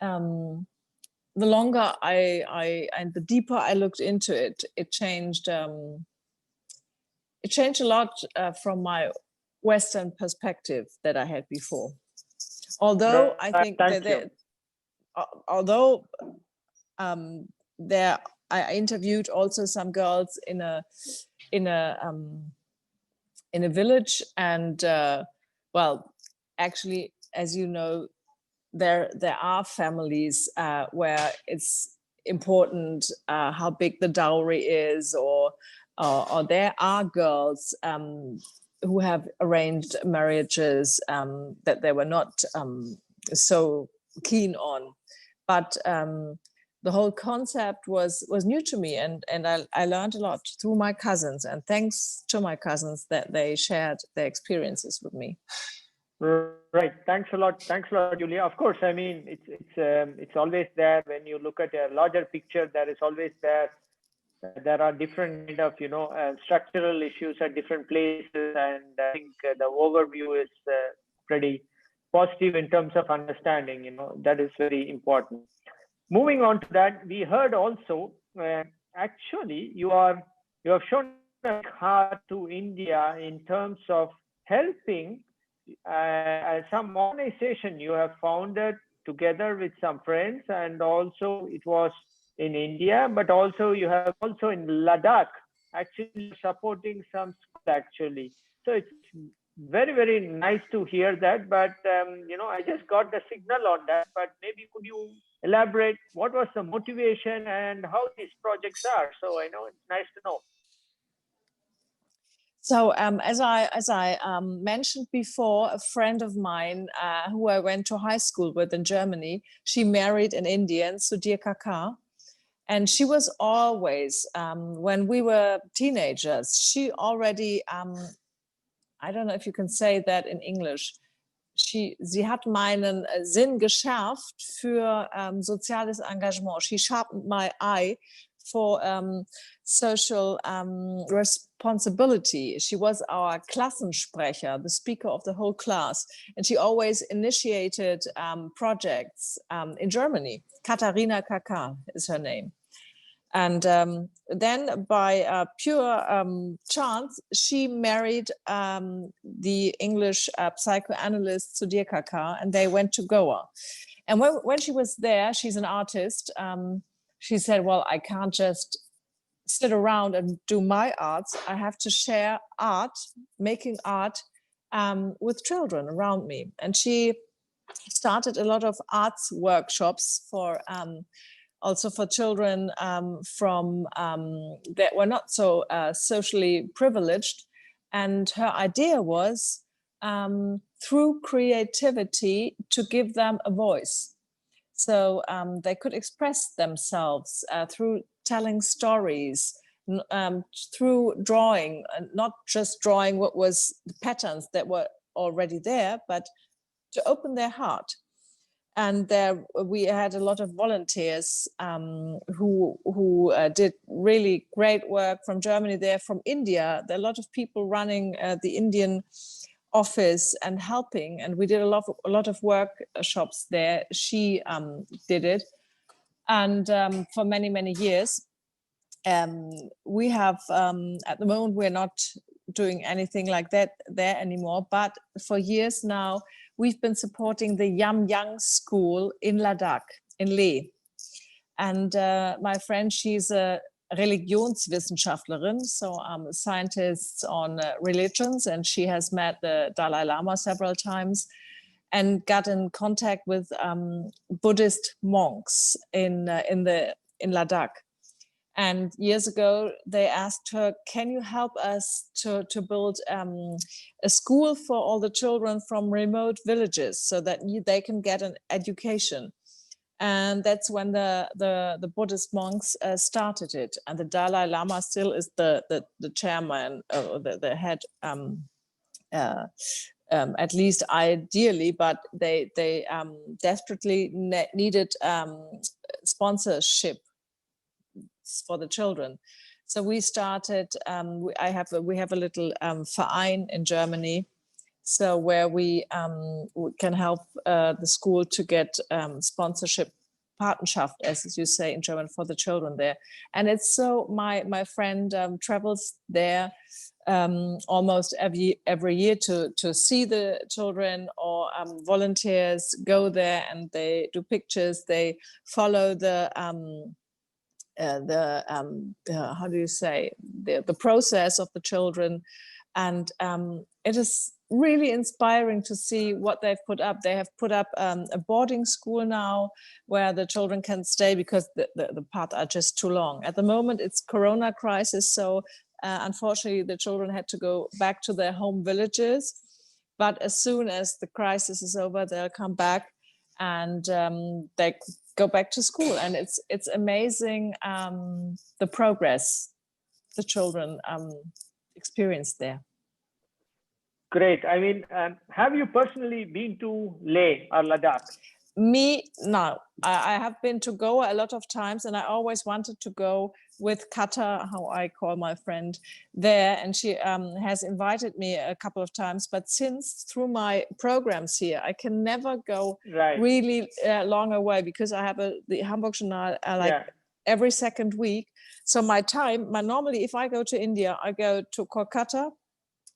the longer and the deeper I looked into it, it changed a lot from my Western perspective that I had before. Although I think I interviewed also some girls in a village, and well, actually, as you know, there are families where it's important how big the dowry is, or there are girls who have arranged marriages that they were not so keen on, but the whole concept was new to me, and I learned a lot through my cousins, and thanks to my cousins that they shared their experiences with me. Right. Thanks a lot, Julia. Of course, I mean it's always there when you look at a larger picture. There is always there are different kind of structural issues at different places, and I think the overview is pretty positive in terms of understanding. That is very important. Moving on to that, we heard also actually you have shown a heart to India in terms of helping some organization you have founded together with some friends, and also it was in India, but also you have also in Ladakh actually supporting some school actually. So it's very, very nice to hear that, but I just got the signal on that, but maybe could you elaborate what was the motivation and how these projects are? So I know it's nice to know. So as I mentioned before, a friend of mine who I went to high school with in Germany, she married an Indian, Sudhir Kaka. And she was always, when we were teenagers, she already, I don't know if you can say that in English, sie hat meinen Sinn geschärft für soziales Engagement. She sharpened my eye for social responsibility. She was our Klassensprecher, the speaker of the whole class, and she always initiated projects in Germany. Katharina Kaka is her name. And then by pure chance, she married the English psychoanalyst Sudhir Kakar, and they went to Goa. And when she was there, she's an artist. She said, well, I can't just sit around and do my arts. I have to share art, making art with children around me. And she started a lot of arts workshops for also for children that were not so socially privileged. And her idea was through creativity to give them a voice. So they could express themselves through telling stories, through drawing, not just drawing what was the patterns that were already there, but to open their heart. And there we had a lot of volunteers who did really great work from Germany, there from India. There are a lot of people running the Indian office and helping, and we did a lot of workshops there. She did it, and for many years. We have at the moment we're not doing anything like that there anymore, but for years now we've been supporting the Yam Yang school in Ladakh, in Leh. And my friend, she's a Religionswissenschaftlerin, so a scientist on religions, and she has met the Dalai Lama several times and got in contact with Buddhist monks in Ladakh. And years ago, they asked her, can you help us to build a school for all the children from remote villages so that they can get an education? And that's when the Buddhist monks started it. And the Dalai Lama still is the chairman, or the head, at least ideally, but they desperately needed sponsorship for the children. So we started, we have a little Verein in Germany, so where we can help the school to get sponsorship, Patenschaft, as you say in German, for the children there. And it's so, my friend travels there almost every year to see the children, or volunteers go there and they do pictures, they follow the how do you say, the process of the children. And it is really inspiring to see what they've put up. They have put up a boarding school now where the children can stay because the paths are just too long. At the moment, it's Corona crisis, so unfortunately the children had to go back to their home villages. But as soon as the crisis is over, they'll come back and they go back to school. And it's amazing the progress the children experience there. Great. I mean, have you personally been to Leh or Ladakh? Me, no. I have been to Goa a lot of times, and I always wanted to go with Kata, how I call my friend, there. And she has invited me a couple of times. But since through my programs here, I can never go really long away because I have the Hamburg Journal every second week. So normally if I go to India, I go to Kolkata,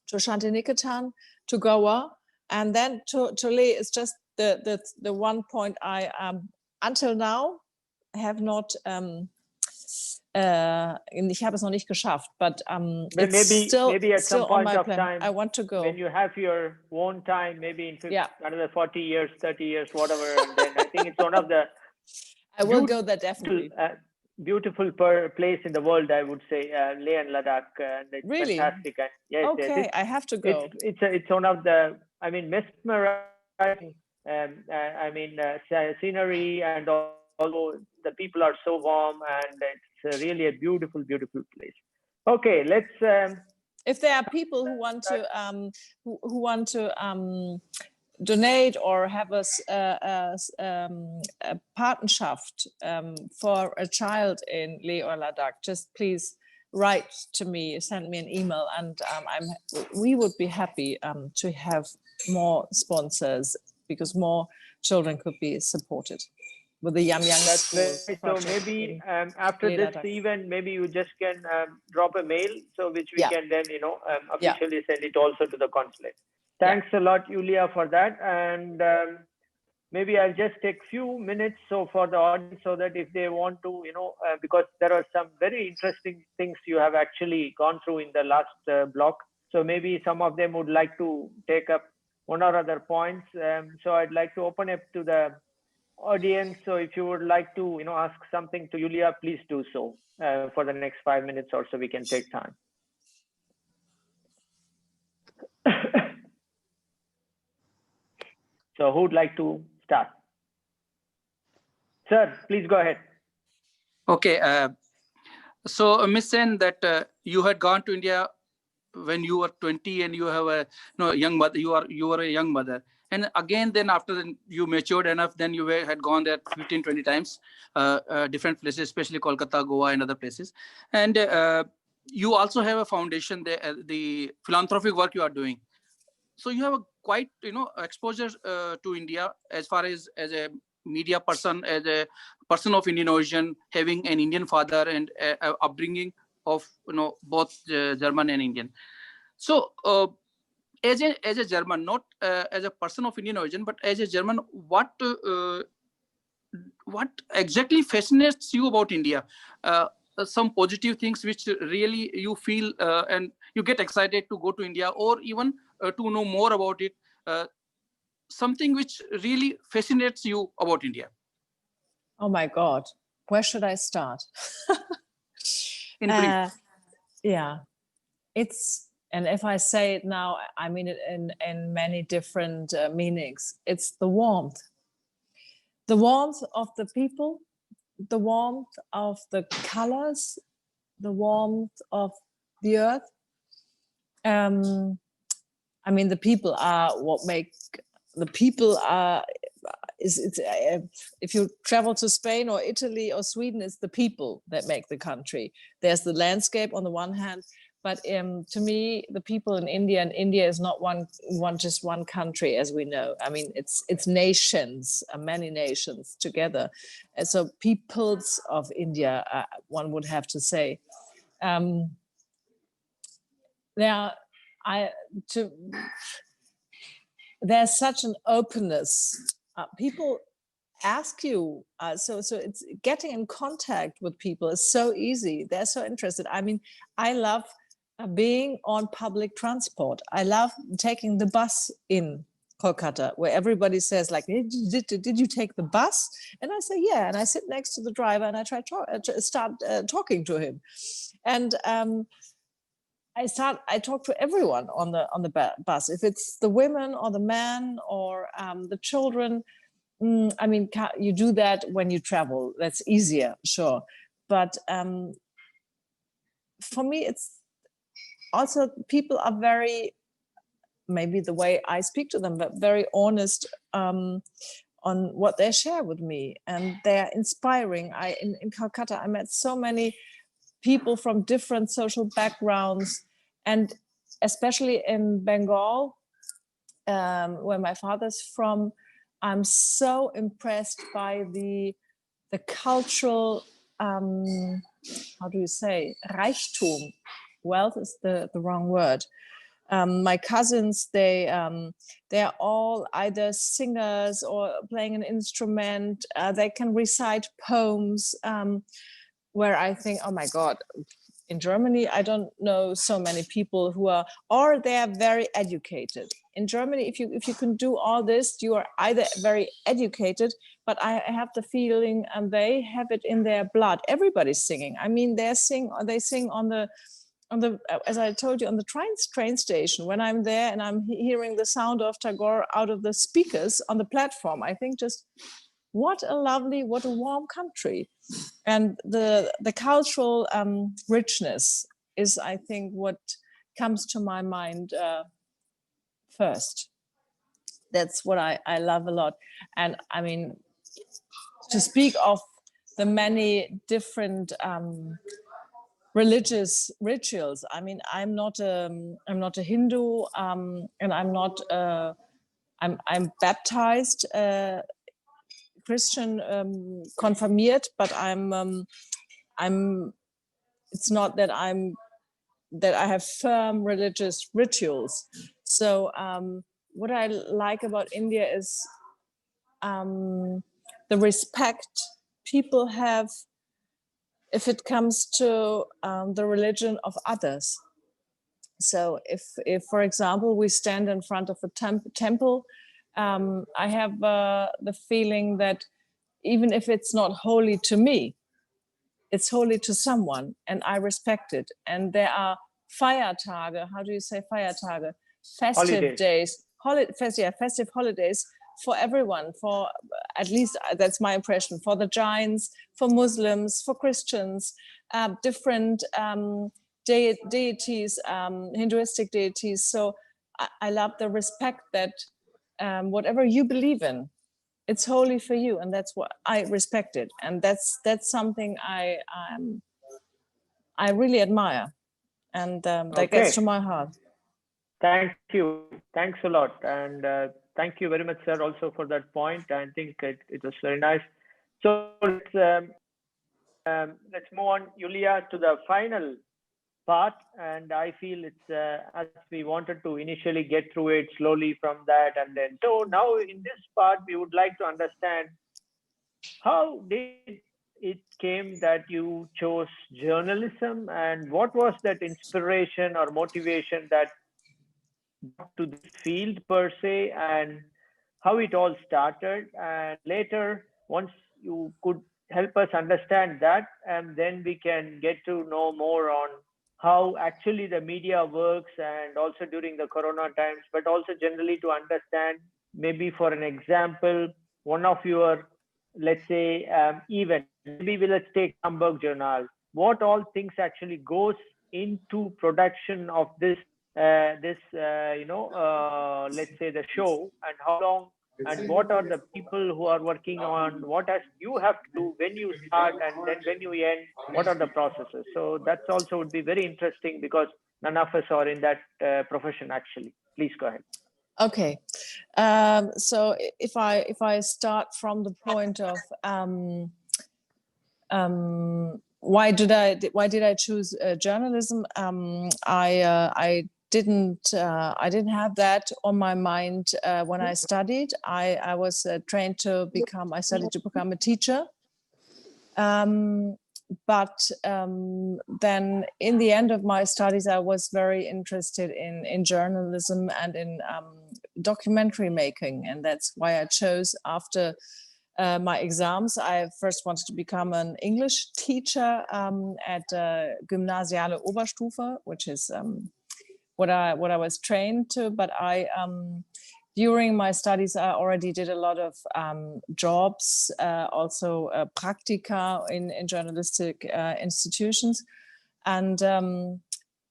to Shantiniketan, to Goa, and then to Leh is just the one point I until now have not ich habe es noch nicht geschafft, but maybe at some point of time I want to go. When you have your own time, maybe in another 40 years, 30 years, whatever, and then I think it's one of the I will go there definitely. Beautiful place in the world, I would say, Leh and Ladakh. And it's really fantastic. And yes, okay, yes, I have to go. It's one of the, I mean, mesmerizing. Scenery, and although the people are so warm, and it's really a beautiful place. Okay, let's. If there are people who want to donate or have a Patenschaft for a child in Leh or Ladakh, just please write to me, send me an email, and we would be happy to have more sponsors, because more children could be supported. with the Yam Young That's very Schools so. project Maybe in after this Lehrdag. event, maybe you just can drop a mail, so which we Yeah. can then Yeah. officially send it also to the consulate. Yeah. Thanks a lot, Julia, for that. And maybe I'll just take few minutes so for the audience, so that if they want to, because there are some very interesting things you have actually gone through in the last block. So maybe some of them would like to take up one or other points. So I'd like to open up to the audience. So if you would like to, ask something to Julia, please do so for the next 5 minutes or so. We can take time. So who would like to start? Sir, please go ahead. Okay. So, Ms. Sen, that you had gone to India when you were 20 and you have a young mother. You were a young mother, and again then after you matured enough, then you had gone there 15, 20 times, different places, especially Kolkata, Goa, and other places. And you also have a foundation there, the philanthropic work you are doing. So you have a quite exposure to India as far as a media person, as a person of Indian origin, having an Indian father and upbringing of both German and Indian. So as a German, not as a person of Indian origin, but as a German, what exactly fascinates you about India? Some positive things which really you feel and you get excited to go to India, or even to know more about it, something which really fascinates you about India. Oh my God, where should I start? In brief. Yeah, and if I say it now, I mean it in many different meanings. It's the warmth of the people, the warmth of the colors, the warmth of the earth. I mean, the people are what make the people are. If you travel to Spain or Italy or Sweden, it's the people that make the country. There's the landscape on the one hand, but to me, the people in India, and India is not just one country, as we know. I mean, it's nations, many nations together. And so peoples of India, one would have to say. There's such an openness. People ask you, so it's getting in contact with people is so easy. They're so interested. I mean, I love being on public transport. I love taking the bus in Kolkata, where everybody says, like, did you take the bus? And I say, yeah. And I sit next to the driver and I try to start talking to him. And I talk to everyone on the bus, if it's the women or the men or the children. I mean, you do that when you travel. That's easier, sure. But for me, it's also people are very, maybe the way I speak to them, but very honest on what they share with me, and they're inspiring. In Calcutta, I met so many people from different social backgrounds, and especially in Bengal, where my father's from, I'm so impressed by the cultural, how do you say, Reichtum. Wealth is the wrong word. My cousins, they're all either singers or playing an instrument. They can recite poems, where I think, oh my God, in Germany, I don't know so many people who are, or they are very educated. In Germany, if you can do all this, you are either very educated, but I have the feeling and they have it in their blood. Everybody's singing. I mean, they sing on the, as I told you, on the train station. When I'm there and I'm hearing the sound of Tagore out of the speakers on the platform, I think just, what a warm country. And the cultural richness is, I think, what comes to my mind first. That's what I love a lot. And I mean, to speak of the many different religious rituals. I mean, I'm not a Hindu, and I'm not I'm baptized Christian confirmiert, but it's not that I have firm religious rituals. So what I like about India is the respect people have if it comes to the religion of others. So if for example, we stand in front of a temple, I have the feeling that even if it's not holy to me, it's holy to someone, and I respect it. And there are Feiertage, how do you say Feiertage? Festive days, festive holidays for everyone, for at least that's my impression, for the Jains, for Muslims, for Christians, different deities, Hinduistic deities. So I love the respect that whatever you believe in, it's holy for you, and that's what I respect it, and that's something I really admire, and that gets to my heart. Thank you. Thanks a lot, and thank you very much, sir, also for that point. I think it was very nice. So let's move on, Julia, to the final part, and I feel it's as we wanted to initially get through it slowly from that, and then so now in this part we would like to understand how did it came that you chose journalism, and what was that inspiration or motivation that to this field per se, and how it all started, and later once you could help us understand that, and then we can get to know more on how actually the media works, and also during the corona times, but also generally to understand, maybe for an example, one of your, let's say, event, maybe let's take Hamburg Journal, what all things actually goes into production of this let's say the show, and how long, and what are the people who are working on, what has you have to do when you start, and then when you end, what are the processes. So that's also would be very interesting, because none of us are in that profession actually. Please go ahead. Okay, so if I start from the point of why did I choose journalism? I didn't have that on my mind when I studied. I was trained to become. I studied to become a teacher. But then in the end of my studies, I was very interested in journalism and in documentary making. And that's why I chose, after my exams, I first wanted to become an English teacher at Gymnasiale Oberstufe, which is what I was trained to. But during my studies, I already did a lot of jobs, also practica in journalistic institutions. And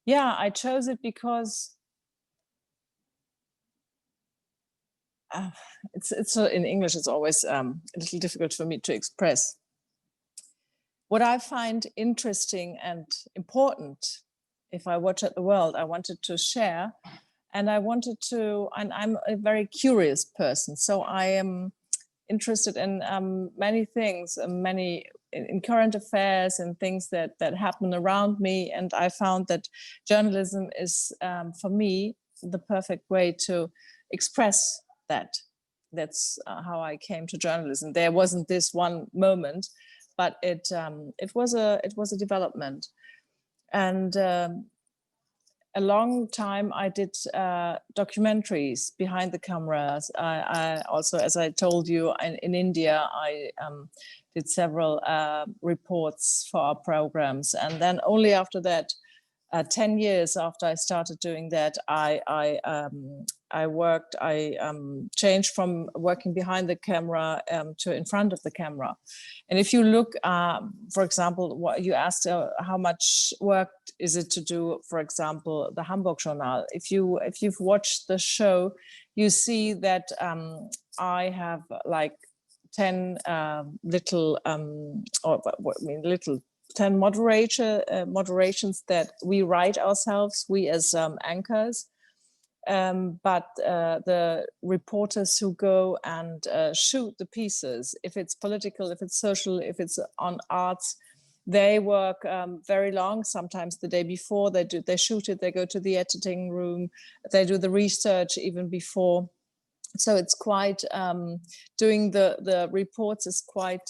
yeah, I chose it because it's in English, it's always a little difficult for me to express. What I find interesting and important, if I watch at the world, I wanted to share. And I wanted to, and I'm a very curious person, so I am interested in many things, in current affairs and things that happen around me. And I found that journalism is, for me, the perfect way to express that. That's how I came to journalism. There wasn't this one moment, but it was a development. And a long time I did documentaries behind the cameras. I also, as I told you, in India, I did several reports for our programs. And then only after that, 10 years after I started doing that, I changed from working behind the camera to in front of the camera. And if you look, for example, what you asked, how much work is it to do, for example, the Hamburg Journal? If you've watched the show, you see that I have like 10 little 10 moderations that we write ourselves, we as anchors. but the reporters who go and shoot the pieces, if it's political, if it's social, if it's on arts, they work very long. Sometimes the day before they shoot it, they go to the editing room, they do the research even before. So it's quite doing the reports is quite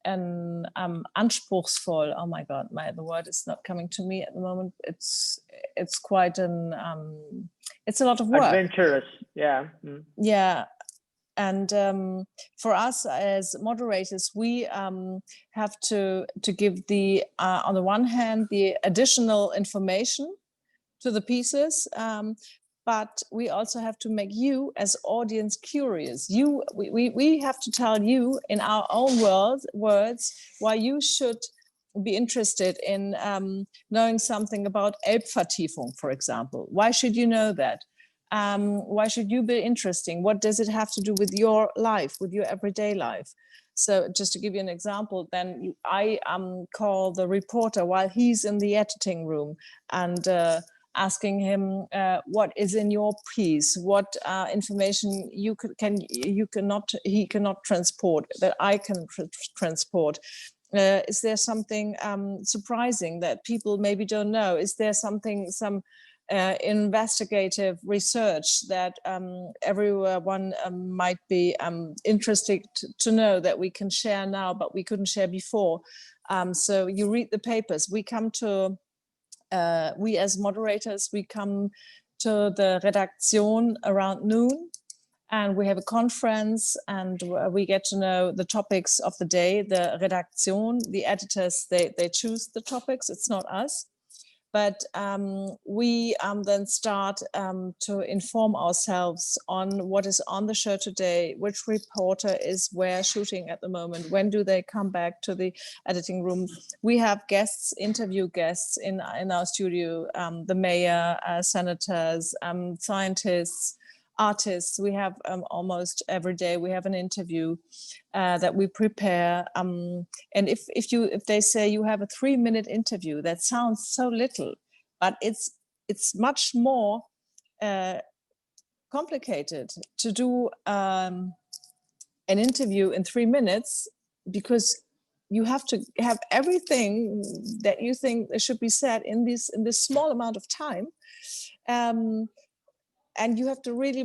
anspruchsvoll. Oh my God, the word is not coming to me at the moment. It's quite it's a lot of work. Adventurous, yeah. Yeah. And for us as moderators, we have to give the on the one hand the additional information to the pieces, but we also have to make you as audience curious. We have to tell you in our own words why you should be interested in knowing something about Elbvertiefung, for example. Why should you know that? Why should you be interesting? What does it have to do with your life, with your everyday life? So just to give you an example, then I call the reporter while he's in the editing room and asking him what is in your piece, what information he cannot transport that I can transport. Is there something surprising that people maybe don't know? Is there some investigative research that everyone might be interested to know that we can share now, but we couldn't share before? So you read the papers. We come to, we as moderators, we come to the Redaktion around noon, and we have a conference, and we get to know the topics of the day. The Redaktion, the editors, they choose the topics. It's not us. But we then start to inform ourselves on what is on the show today, which reporter is where shooting at the moment, when do they come back to the editing room. We have guests, interview guests in our studio, the mayor, senators, scientists, artists. We have almost every day we have an interview that we prepare, and if they say you have a 3-minute interview, that sounds so little, but it's much more complicated to do an interview in 3 minutes, because you have to have everything that you think should be said in this small amount of time. And you have to really,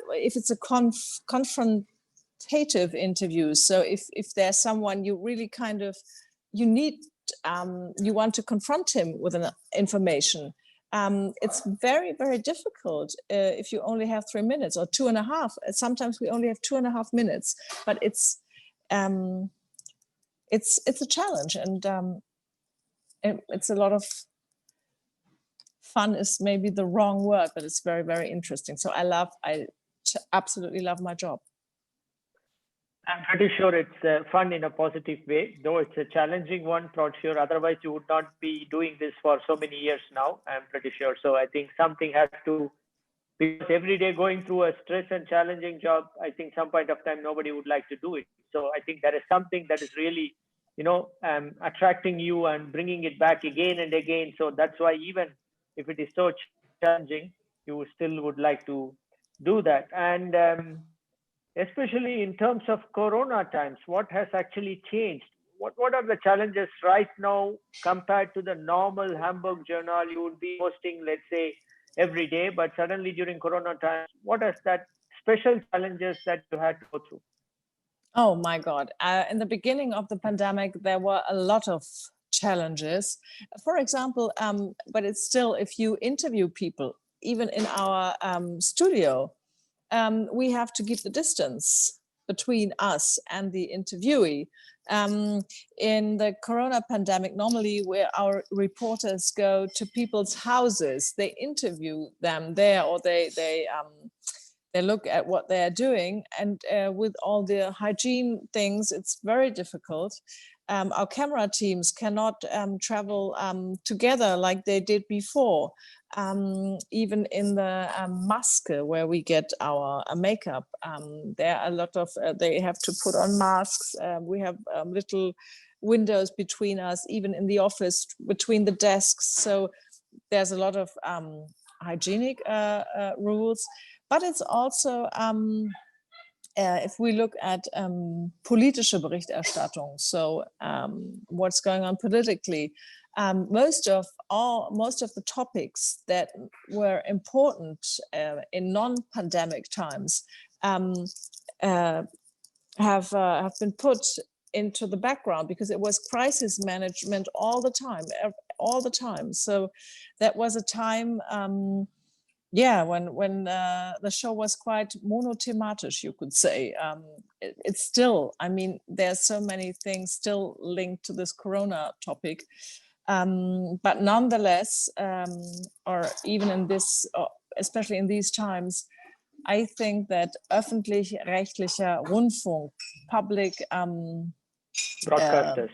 if it's a confrontative interview, so if there's someone you really kind of, you want to confront him with an information, it's very, very difficult if you only have 3 minutes or 2.5. Sometimes we only have 2.5 minutes, but it's a challenge, and it's a lot of fun is maybe the wrong word, but it's very, very interesting. So I absolutely love my job. I'm pretty sure it's fun in a positive way, though it's a challenging one, for sure. Otherwise, you would not be doing this for so many years now, I'm pretty sure. So I think something has to, because every day going through a stress and challenging job, I think some point of time, nobody would like to do it. So I think there is something that is really, attracting you and bringing it back again and again. So that's why even if it is so challenging, you still would like to do that. And especially in terms of Corona times, what has actually changed? What are the challenges right now compared to the normal Hamburg Journal you would be hosting, let's say, every day, but suddenly during Corona times, what are that special challenges that you had to go through? Oh my God. In the beginning of the pandemic, there were a lot of challenges. For example, but it's still, if you interview people, even in our studio, we have to keep the distance between us and the interviewee. In the Corona pandemic, normally where our reporters go to people's houses, they interview them there, or they look at what they are doing, and with all the hygiene things, it's very difficult. Our camera teams cannot travel together like they did before. Even in the Maske, where we get our makeup, there are a lot of, they have to put on masks. We have little windows between us, even in the office, between the desks. So there's a lot of hygienic rules, but it's also if we look at politische Berichterstattung, so what's going on politically, most of the topics that were important in non-pandemic times have been put into the background because it was crisis management all the time. So that was a time, when the show was quite monothematisch, you could say. It's still, I mean, there's so many things still linked to this Corona topic. But nonetheless, or even in this, especially in these times, I think that öffentlich-rechtlicher Rundfunk, public broadcasters,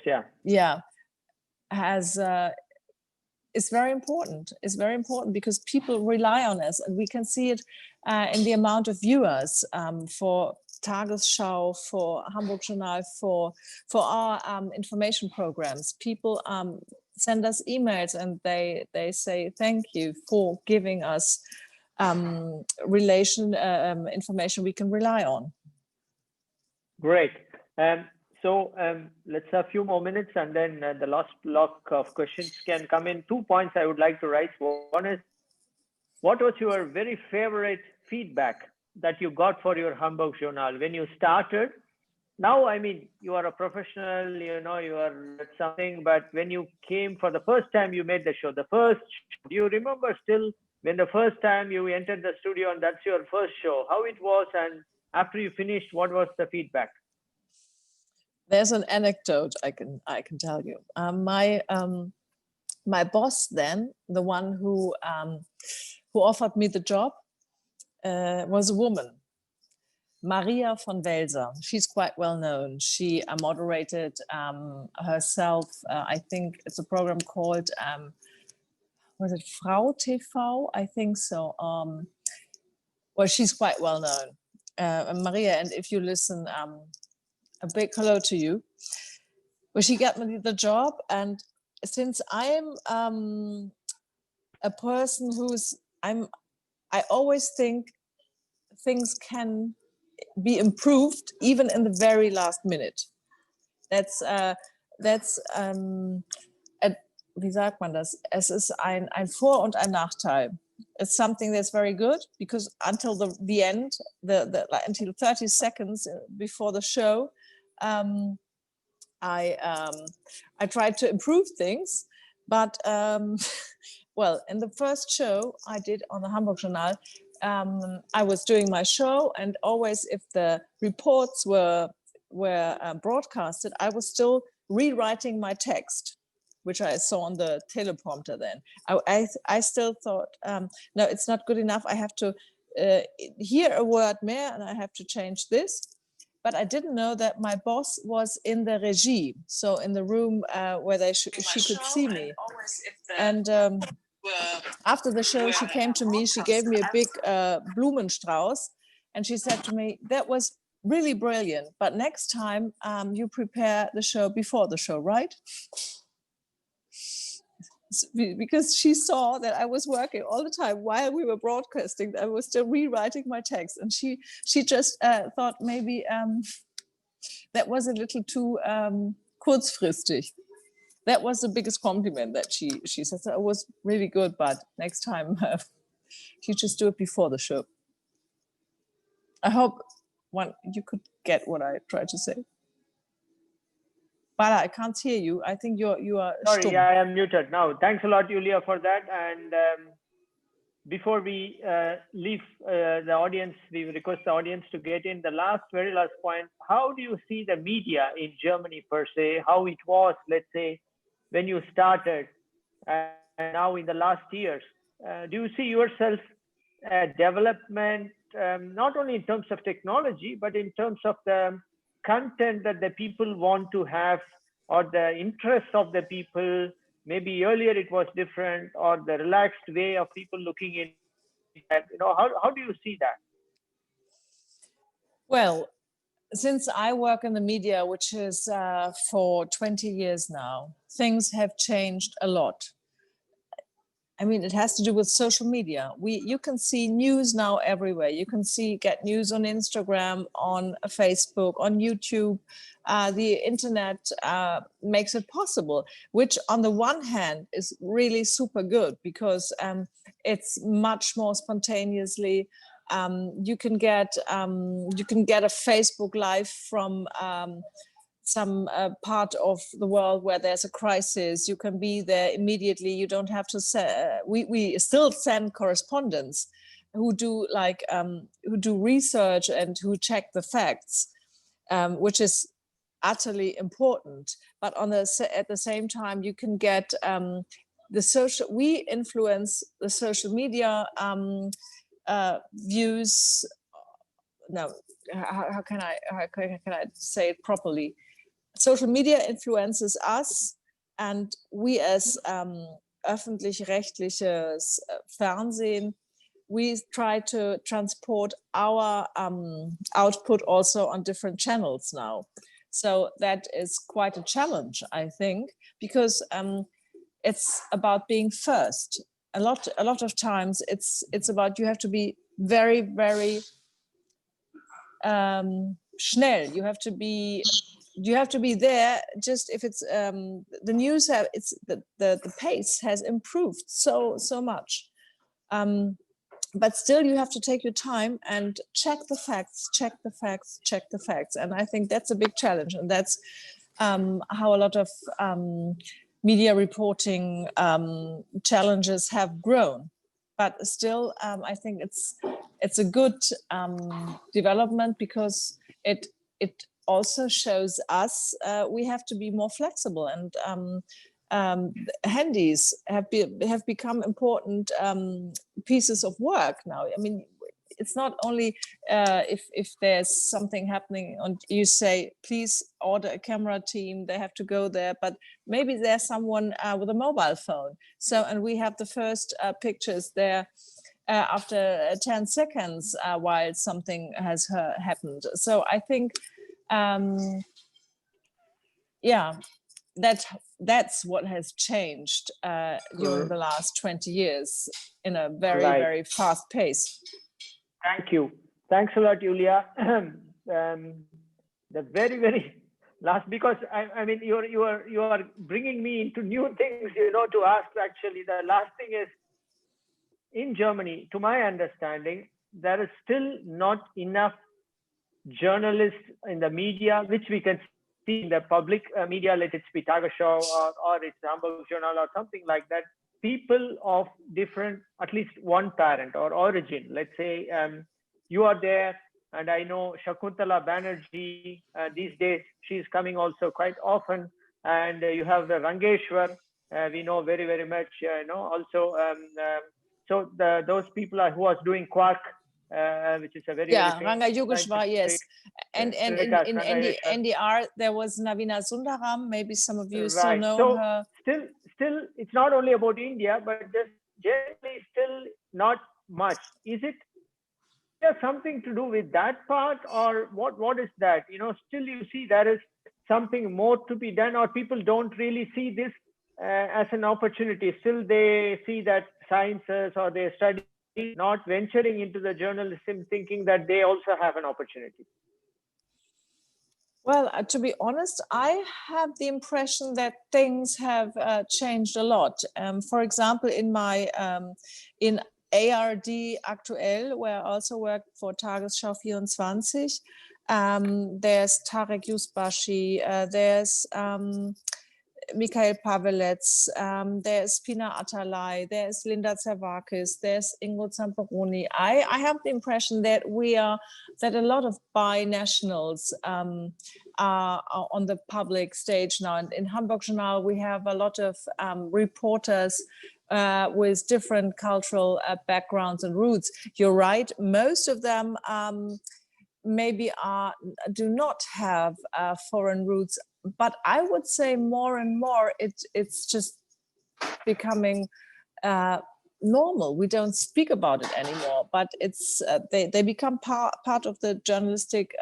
is very important. It's very important because people rely on us, and we can see it in the amount of viewers for Tagesschau, for Hamburg Journal, for our information programs. People send us emails and they say thank you for giving us information we can rely on. Great. So let's have a few more minutes, and then the last block of questions can come in. 2 points I would like to raise. One is, what was your very favorite feedback that you got for your Hamburg Journal when you started? Now, I mean, you are a professional, you know, you are something, but when you came for the first time, you made the show, do you remember still when the first time you entered the studio and that's your first show, how it was, and after you finished, what was the feedback? There's an anecdote I can tell you. My boss then, the one who offered me the job, was a woman, Maria von Welser. She's quite well known. She moderated herself. I think it's a program called was it Frau TV? I think so. Well, she's quite well known, Maria. And if you listen, a big hello to you. Well, she got me the job, and since I'm a person I always think things can be improved even in the very last minute. That's wie sagt man das? Es ist ein Vor- und ein Nachteil. It's something that's very good because until the end, until 30 seconds before the show, I tried to improve things, but well, in the first show I did on the Hamburg Journal, I was doing my show, and always if the reports were broadcasted, I was still rewriting my text, which I saw on the teleprompter then. I still thought, no, it's not good enough. I have to hear a word more and I have to change this. But I didn't know that my boss was in the regie, so in the room where she could see me. And after the show, she came to me, she gave me a big Blumenstrauß, and she said to me, that was really brilliant, but next time you prepare the show before the show, right? Because she saw that I was working all the time while we were broadcasting. I was still rewriting my text, and she just thought maybe that was a little too kurzfristig. That was the biggest compliment that she said. It was really good, but next time you just do it before the show. I hope you could get what I tried to say. Bala, I can't hear you. I think you are sorry. stumm. Yeah, I am muted now. Thanks a lot, Julia, for that. And before we leave the audience, we request the audience to get in the very last point. How do you see the media in Germany per se? How it was, let's say, when you started, and now in the last years? Do you see yourself development, not only in terms of technology, but in terms of the content that the people want to have, or the interests of the people? Maybe earlier it was different, or the relaxed way of people looking in that, you know, how do you see that? Well, since I work in the media, which is for 20 years now, things have changed a lot. I mean, it has to do with social media. You can see news now everywhere. You can get news on Instagram, on Facebook, on YouTube. The internet makes it possible, which on the one hand is really super good because it's much more spontaneously. You can get a Facebook Live from some part of the world where there's a crisis. You can be there immediately. You don't have to say, we still send correspondents who do research and who check the facts, which is utterly important. But at the same time, you can get we influence the social media views. No, how can I say it properly? Social media influences us, and we as öffentlich-rechtliches Fernsehen, we try to transport our output also on different channels now. So that is quite a challenge, I think, because it's about being first. A lot of times it's about, you have to be very, very schnell. You have to be there. Just if it's the news the pace has improved so much, but still you have to take your time and check the facts. And I think that's a big challenge, and that's how a lot of media reporting challenges have grown. But still, I think it's a good development, because it also shows us we have to be more flexible, and handies have become important pieces of work now. I mean, it's not only if there's something happening and you say, please order a camera team, they have to go there, but maybe there's someone with a mobile phone. So, and we have the first pictures there after 10 seconds while something has happened. So I think, yeah, that's what has changed during the last 20 years in a very, very fast pace. Thank you. Thanks a lot, Julia. The very, very last, because I mean, you are bringing me into new things, to ask. Actually, the last thing is, in Germany, to my understanding, there is still not enough journalists in the media, which we can see in the public media, let it be Tagesschau or it's Hamburg Journal or something like that. People of different, at least one parent or origin. Let's say you are there, and I know Shakuntala Banerjee these days, she's coming also quite often, and you have the Rangeshwar, we know very, very much, also. So those people who was doing Quark, which is a very, Ranga Yogeshwar, yes, and in NDR there was Navina Sundaram. Maybe some of you still know her. Still, it's not only about India, but just generally still not much. Is it there something to do with that part, or what is that? Still you see there is something more to be done, or people don't really see this as an opportunity. Still they see that sciences or they study, not venturing into the journalism, thinking that they also have an opportunity. Well, to be honest, I have the impression that things have changed a lot. For example, in my in ARD Aktuell, where I also worked for Tagesschau 24, there's Tarek Yusbashi, there's Mikhail Pavelets, there's Pina Atalay, there's Linda Zervakis, there's Ingo Zamperoni. I have the impression that that a lot of binationals are on the public stage now. And in Hamburg Journal, we have a lot of reporters with different cultural backgrounds and roots. You're right, most of them maybe do not have foreign roots, but I would say more and more it's just becoming normal. We don't speak about it anymore, but it's they become part of the journalistic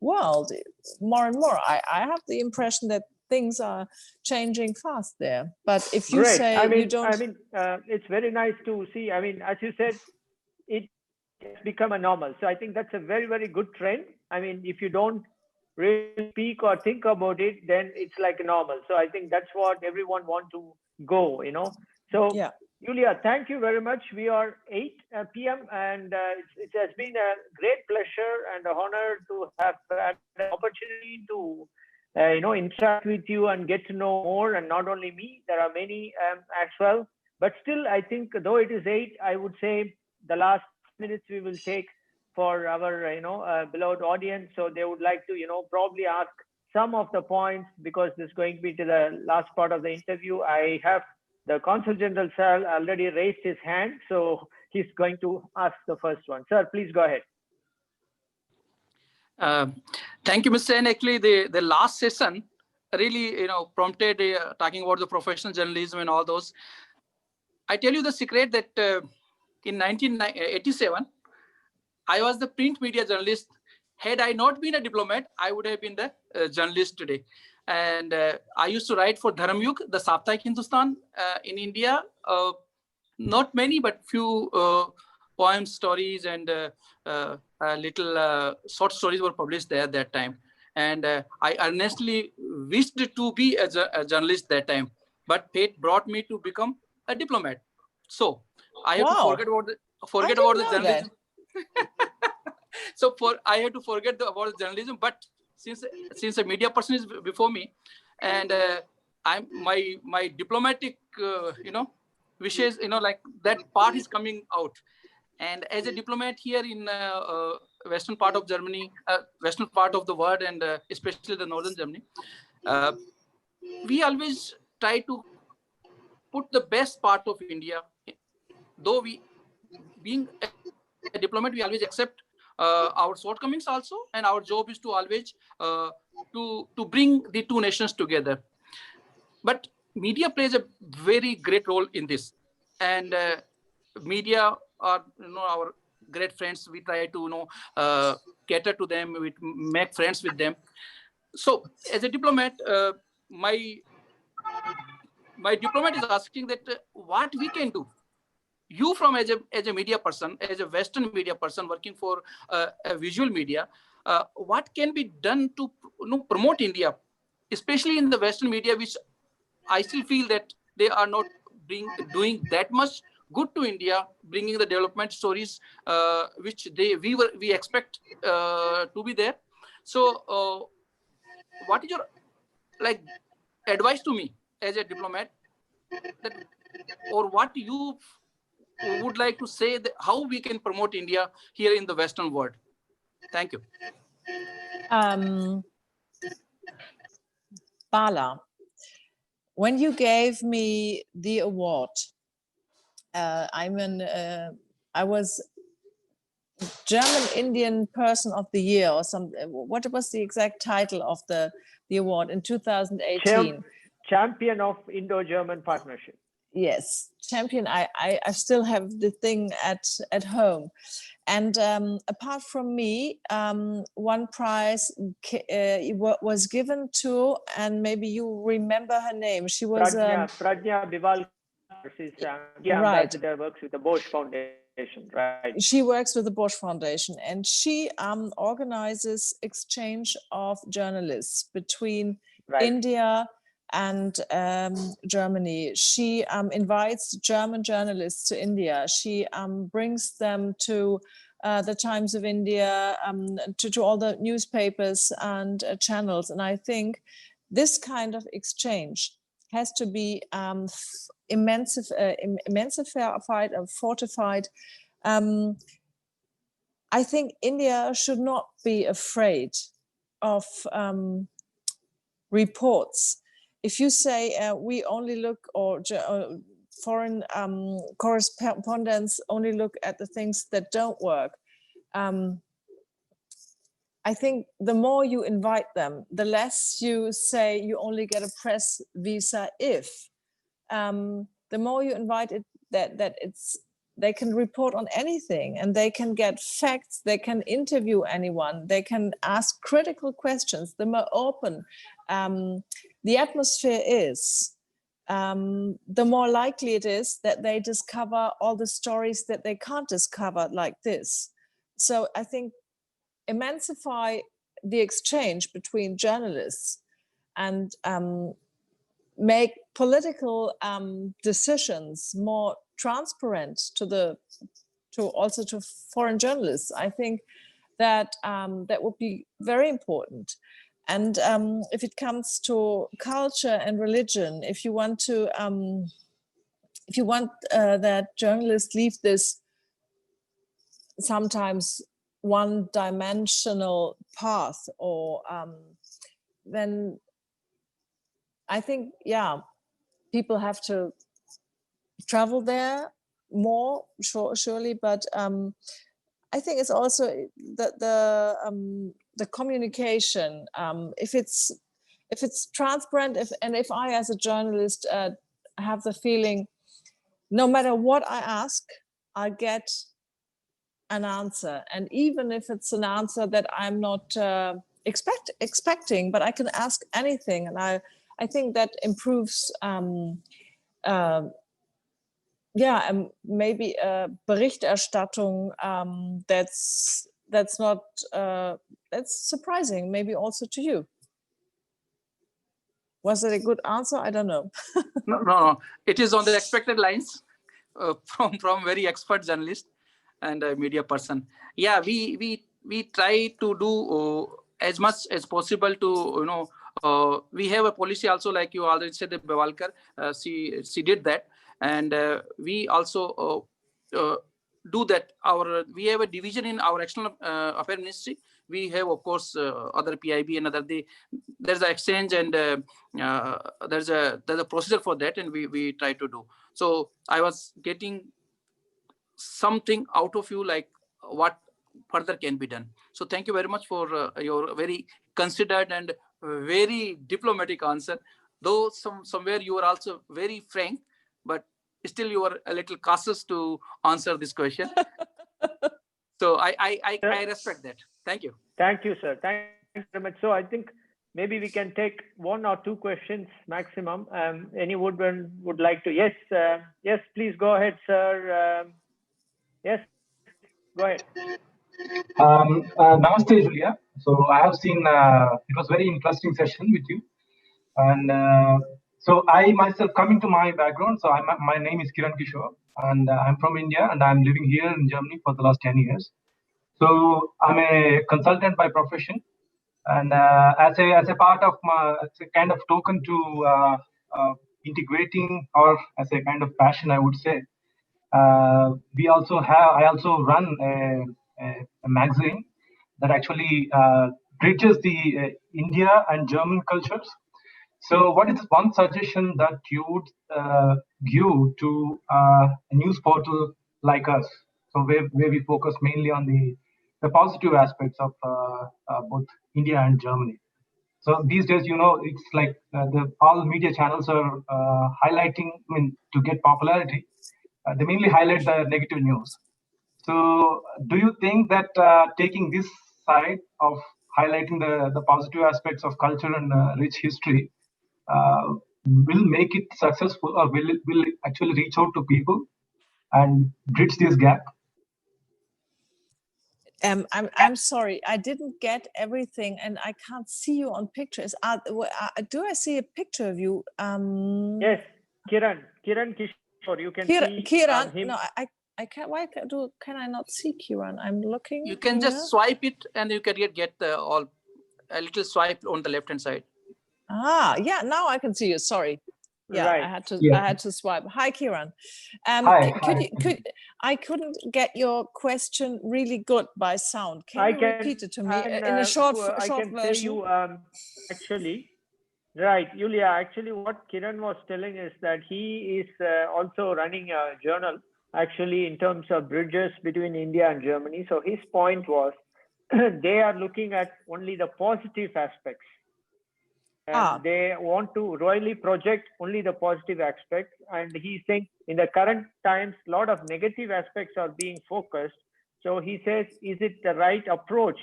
world more and more. I have the impression that things are changing fast there. But if you Great. say you don't, it's very nice to see. I mean, as you said, it's become a normal. So I think that's a very, very good trend. I mean, if you don't really speak or think about it, then it's like normal. So I think that's what everyone want to go, you know. So yeah. Julia, thank you very much. We are 8 p.m. and it has been a great pleasure and an honor to have had the opportunity to interact with you and get to know more. And not only me, there are many as well. But still, I think though it is 8, I would say the last minutes we will take for our beloved audience. So they would like to probably ask some of the points, because this is going to be to the last part of the interview. I have the Consul General Sir already raised his hand, so he's going to ask the first one. Sir, please go ahead. Thank you, Mr. Sen. Actually, the last session really prompted talking about the professional journalism and all those. I tell you the secret that in 1987, I was the print media journalist. Had I not been a diplomat, I would have been the journalist today. And I used to write for Dharmyug, the Saptaik Hindustan in India. Not many, but few poems, stories, and little short stories were published there at that time. And I earnestly wished to be a journalist that time, but fate brought me to become a diplomat. So I have to forget about the journalism. So I have to forget about the journalism. But since a media person is before me, and my diplomatic wishes, like that part is coming out. And as a diplomat here in western part of Germany, western part of the world, and especially the northern Germany, we always try to put the best part of India. Though being a diplomat, we always accept our shortcomings also, and our job is to always to bring the two nations together. But media plays a very great role in this, and media are our great friends. We try to cater to them, we make friends with them. So as a diplomat, my diplomat is asking that what we can do. You from as a media person, as a Western media person working for a visual media, what can be done to promote India, especially in the Western media, which I still feel that they are not doing that much good to India, bringing the development stories which we expect to be there. So what is your advice to me as a diplomat, or what you would like to say that how we can promote India here in the Western world? Thank you. Bala, when you gave me the award, I was German Indian Person of the Year or something. What was the exact title of the award in 2018? Champion of Indo-German Partnership. Yes, champion. I still have the thing at home, and apart from me, one prize was given to, and maybe you remember her name. She was Prajna Bival. She's ambassador, works with the Bosch Foundation, right? She works with the Bosch Foundation, and she organizes exchange of journalists between India and Germany. She invites German journalists to India. She brings them to the Times of India, to all the newspapers and channels. And I think this kind of exchange has to be immensified and fortified. I think India should not be afraid of reports. If you say we only look, or foreign correspondents only look at the things that don't work, I think the more you invite them, the less you say you only get a press visa if. The more you invite it, that they can report on anything, and they can get facts, they can interview anyone, they can ask critical questions, the more open the atmosphere is, the more likely it is that they discover all the stories that they can't discover like this. So I think imensify the exchange between journalists and make political decisions more transparent to foreign journalists. I think that that would be very important. And if it comes to culture and religion, if you want that journalists leave this sometimes one-dimensional path, or then I think, yeah, people have to travel there more, surely, but I think it's also the communication. If it's transparent, if I as a journalist have the feeling, no matter what I ask, I get an answer, and even if it's an answer that I'm not expecting, but I can ask anything, and I think that improves. Maybe Berichterstattung that's not that's surprising, maybe also to you. Was it a good answer? I don't know. No. It is on the expected lines from very expert journalist and a media person. Yeah, we try to do as much as possible to we have a policy also, like you already said, Bevalkar, she did that, and we also do that. We have a division in our external affairs ministry. We have, of course, other PIB and other. There's an exchange, and there's a procedure for that, and we try to do. So I was getting something out of you, like what further can be done. So thank you very much for your very considered and very diplomatic answer. Though somewhere you are also very frank, but still you are a little cautious to answer this question. So I respect that. Thank you. Thank you, sir. Thanks very much. So I think maybe we can take 1 or 2 questions maximum. Anyone would like to? Yes, yes, please go ahead, sir. Yes, go ahead. Namaste, Julia. So I have seen it was very interesting session with you, and so I myself, coming to my background, so my name is Kiran Kishore, and I'm from India, and I'm living here in Germany for the last 10 years. So I'm a consultant by profession, and as a part of my, it's a kind of token to integrating, or as a kind of passion, I would say. I also run a magazine that actually bridges the India and German cultures. So what is one suggestion that you would give to a news portal like us? So where we focus mainly on the positive aspects of both India and Germany. So these days, it's like all media channels are highlighting, to get popularity, they mainly highlight the negative news. So do you think that taking this side of highlighting the positive aspects of culture and rich history will make it successful, or will it actually reach out to people and bridge this gap? I'm sorry, I didn't get everything, and I can't see you on pictures. Do I see a picture of you? Yes, Kiran Kishore, you can see Kiran. him. No, I can't. Why can I not see Kiran? I'm looking. You can just swipe it, and you can get a little swipe on the left hand side. Ah, yeah. Now I can see you. Sorry. Yeah, right. I had to swipe. Hi, Kiran. Hi. I couldn't get your question really good by sound. Can you repeat it to me in a short version? Say you actually, right, Julia. Actually, what Kiran was telling is that he is also running a journal, actually, in terms of bridges between India and Germany. So his point was they are looking at only the positive aspects. They want to royally project only the positive aspects. And he's saying in the current times, a lot of negative aspects are being focused. So he says, is it the right approach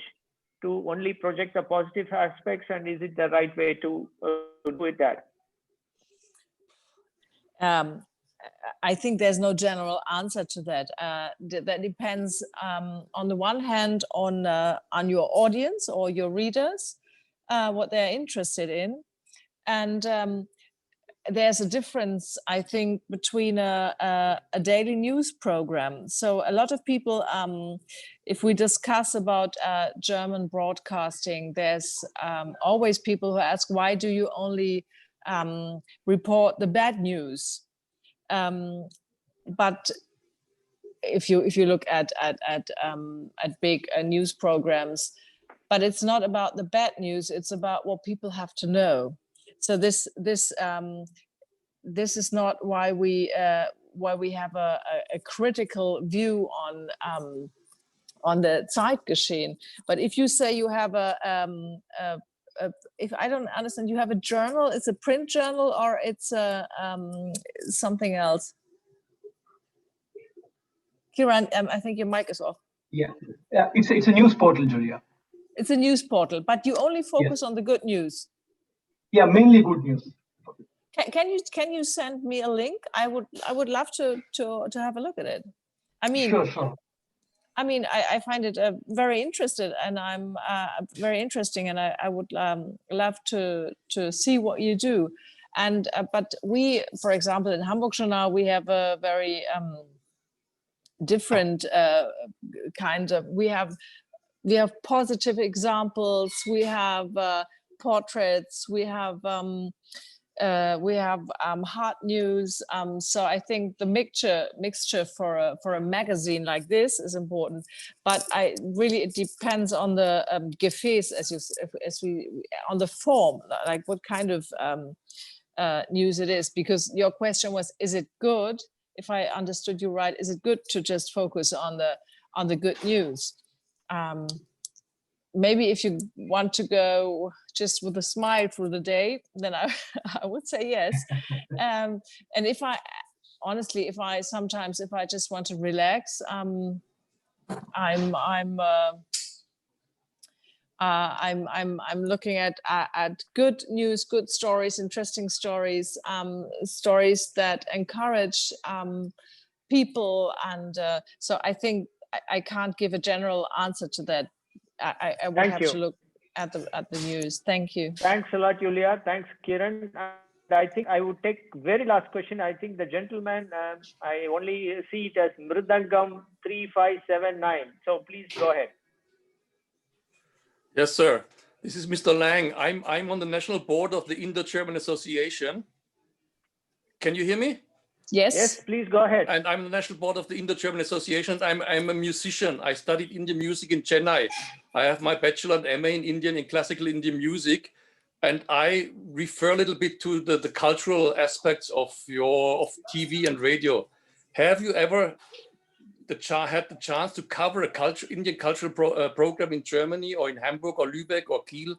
to only project the positive aspects, and is it the right way to do it that? I think there's no general answer to that. That depends on the one hand on your audience or your readers, what they're interested in, and there's a difference, I think, between a daily news program. So a lot of people, if we discuss about German broadcasting, there's always people who ask, why do you only report the bad news? But if you look at big news programs, but it's not about the bad news, it's about what people have to know. So this is not why we have a critical view on the Zeitgeschehen. But if you say you have if I don't understand, you have a journal, it's a print journal or it's something else? Kiran, I think your mic is off. Yeah, it's a news portal, Julia. It's a news portal, but you only focus Yes. on the good news. Yeah, mainly good news. Can you send me a link? I would love to have a look at it. I mean, Sure. I mean, I find it very interesting, and I'm very interesting, and I would love to see what you do. And but we, for example, in Hamburg Journal, we have a very different kind of. We have positive examples. We have portraits. We have hard news. So I think the mixture for a magazine like this is important. But it depends on the Gefäß, as we on the form, like what kind of news it is. Because your question was, is it good? If I understood you right, is it good to just focus on the good news? Maybe if you want to go just with a smile through the day, then I would say yes. And if I just want to relax, I'm looking at good news, good stories, interesting stories, stories that encourage people, and so I think I can't give a general answer to that. I would have to look at the news. Thank you. Thanks a lot, Julia. Thanks, Kiran. And I think I would take very last question. I think the gentleman, I only see it as Mridangam 3579. So please go ahead. Yes, sir. This is Mr. Lang. I'm on the national board of the Indo-German Association. Can you hear me? Yes. Yes, please go ahead. And I'm the national board of the Indo-German Association. I'm a musician. I studied Indian music in Chennai. I have my bachelor and MA in classical Indian music. And I refer a little bit to the cultural aspects of TV and radio. Have you ever had the chance to cover a Indian cultural program in Germany or in Hamburg or Lübeck or Kiel?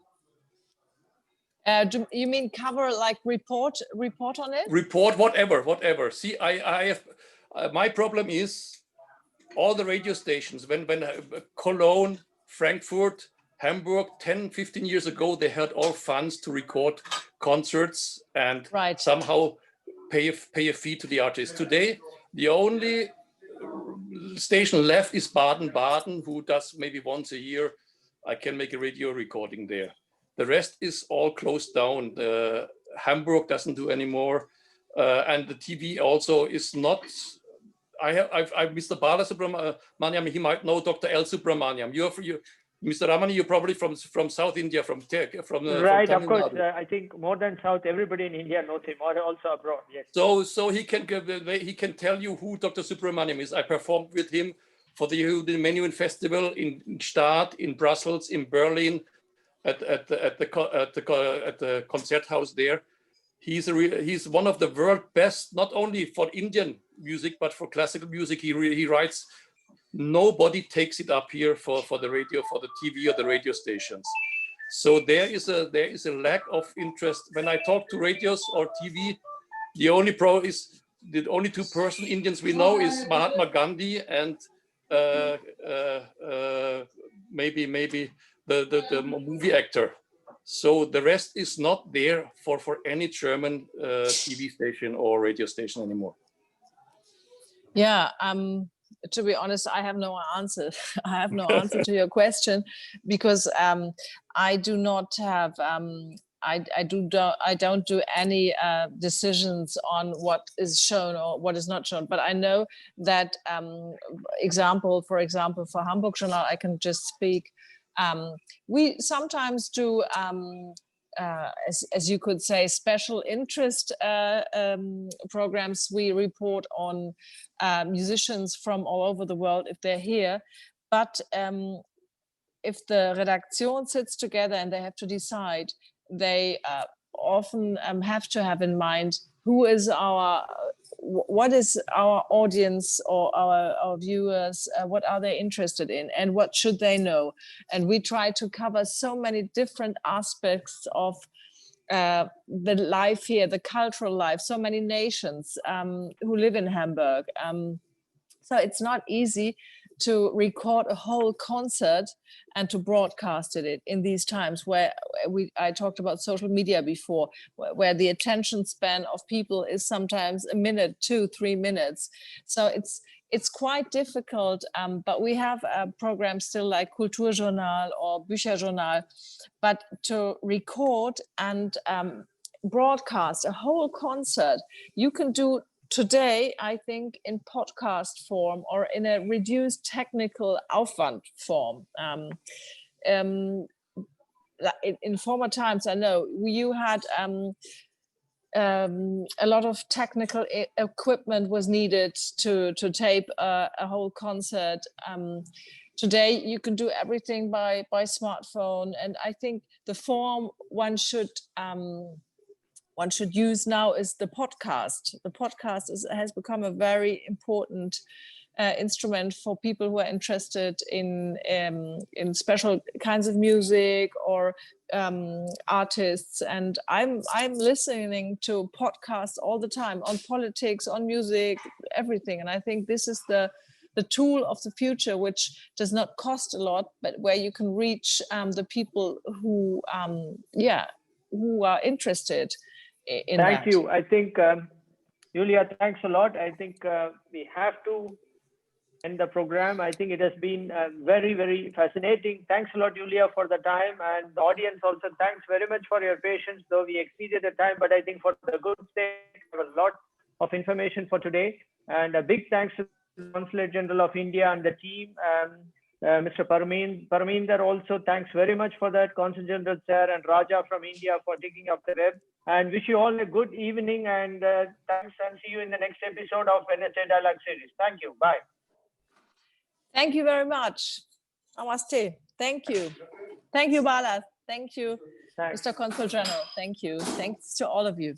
Do you mean cover, like report on it? Report, whatever. See, I have my problem is all the radio stations. When Cologne, Frankfurt, Hamburg, 10, 15 years ago, they had all funds to record concerts and somehow pay a fee to the artist. Today, the only station left is Baden-Baden, who does maybe once a year. I can make a radio recording there. The rest is all closed down. Hamburg doesn't do anymore, and the TV also is not. I've Mr. Balasubramaniam. He might know Dr. L. Subramaniam. Mr. Ramani, you're probably from South India, from right. From of course, I think more than South, everybody in India knows him, or also abroad. Yes. So he can tell you who Dr. Subramaniam is. I performed with him for the Yehudim Menuhin Festival in Gstaad, in Brussels, in Berlin, at the concert house there. He's one of the world best, not only for Indian music but for classical music. He writes. Nobody takes it up here for the radio, for the TV or the radio stations. So there is a lack of interest. When I talk to radios or TV, the only two Indians we know is Mahatma Gandhi and maybe the movie actor. So the rest is not there for any German TV station or radio station anymore. Yeah, to be honest, I have no answer. I have no answer to your question, because I do not have I don't do any decisions on what is shown or what is not shown. But I know that for example, for Hamburg Journal, I can just speak. We sometimes do, as you could say, special interest programs. We report on musicians from all over the world if they're here. But if the Redaktion sits together and they have to decide, they often have to have in mind what is our audience or our viewers, what are they interested in and what should they know. And we try to cover so many different aspects of the life here, the cultural life, so many nations who live in Hamburg. So it's not easy to record a whole concert and to broadcast it in these times where I talked about social media before, where the attention span of people is sometimes a minute, 2-3 minutes. So it's quite difficult, but we have programs still like Kulturjournal or Bücherjournal, but to record and broadcast a whole concert, you can do today, I think, in podcast form or in a reduced technical Aufwand form. In former times, I know you had a lot of technical equipment was needed to tape a whole concert. Today, you can do everything by smartphone, and I think the form one should use now is the podcast. The podcast has become a very important instrument for people who are interested in special kinds of music or artists. And I'm listening to podcasts all the time on politics, on music, everything. And I think this is the tool of the future, which does not cost a lot, but where you can reach the people who are interested. Thank you. I think, Julia, thanks a lot. I think we have to end the program. I think it has been very, very fascinating. Thanks a lot, Julia, for the time. And the audience also, thanks very much for your patience, though we exceeded the time. But I think for the good sake, there was a lot of information for today. And a big thanks to the Consulate General of India and the team. Mr. Parminder also, thanks very much for that. Consul General Sir and Raja from India for taking up the web. And wish you all a good evening, and thanks, and see you in the next episode of Wednesday Dialogue Series. Thank you. Bye. Thank you very much. Namaste. Thank you. Thank you, Bala. Thank you, Thanks. Mr. Consul General. Thank you. Thanks to all of you.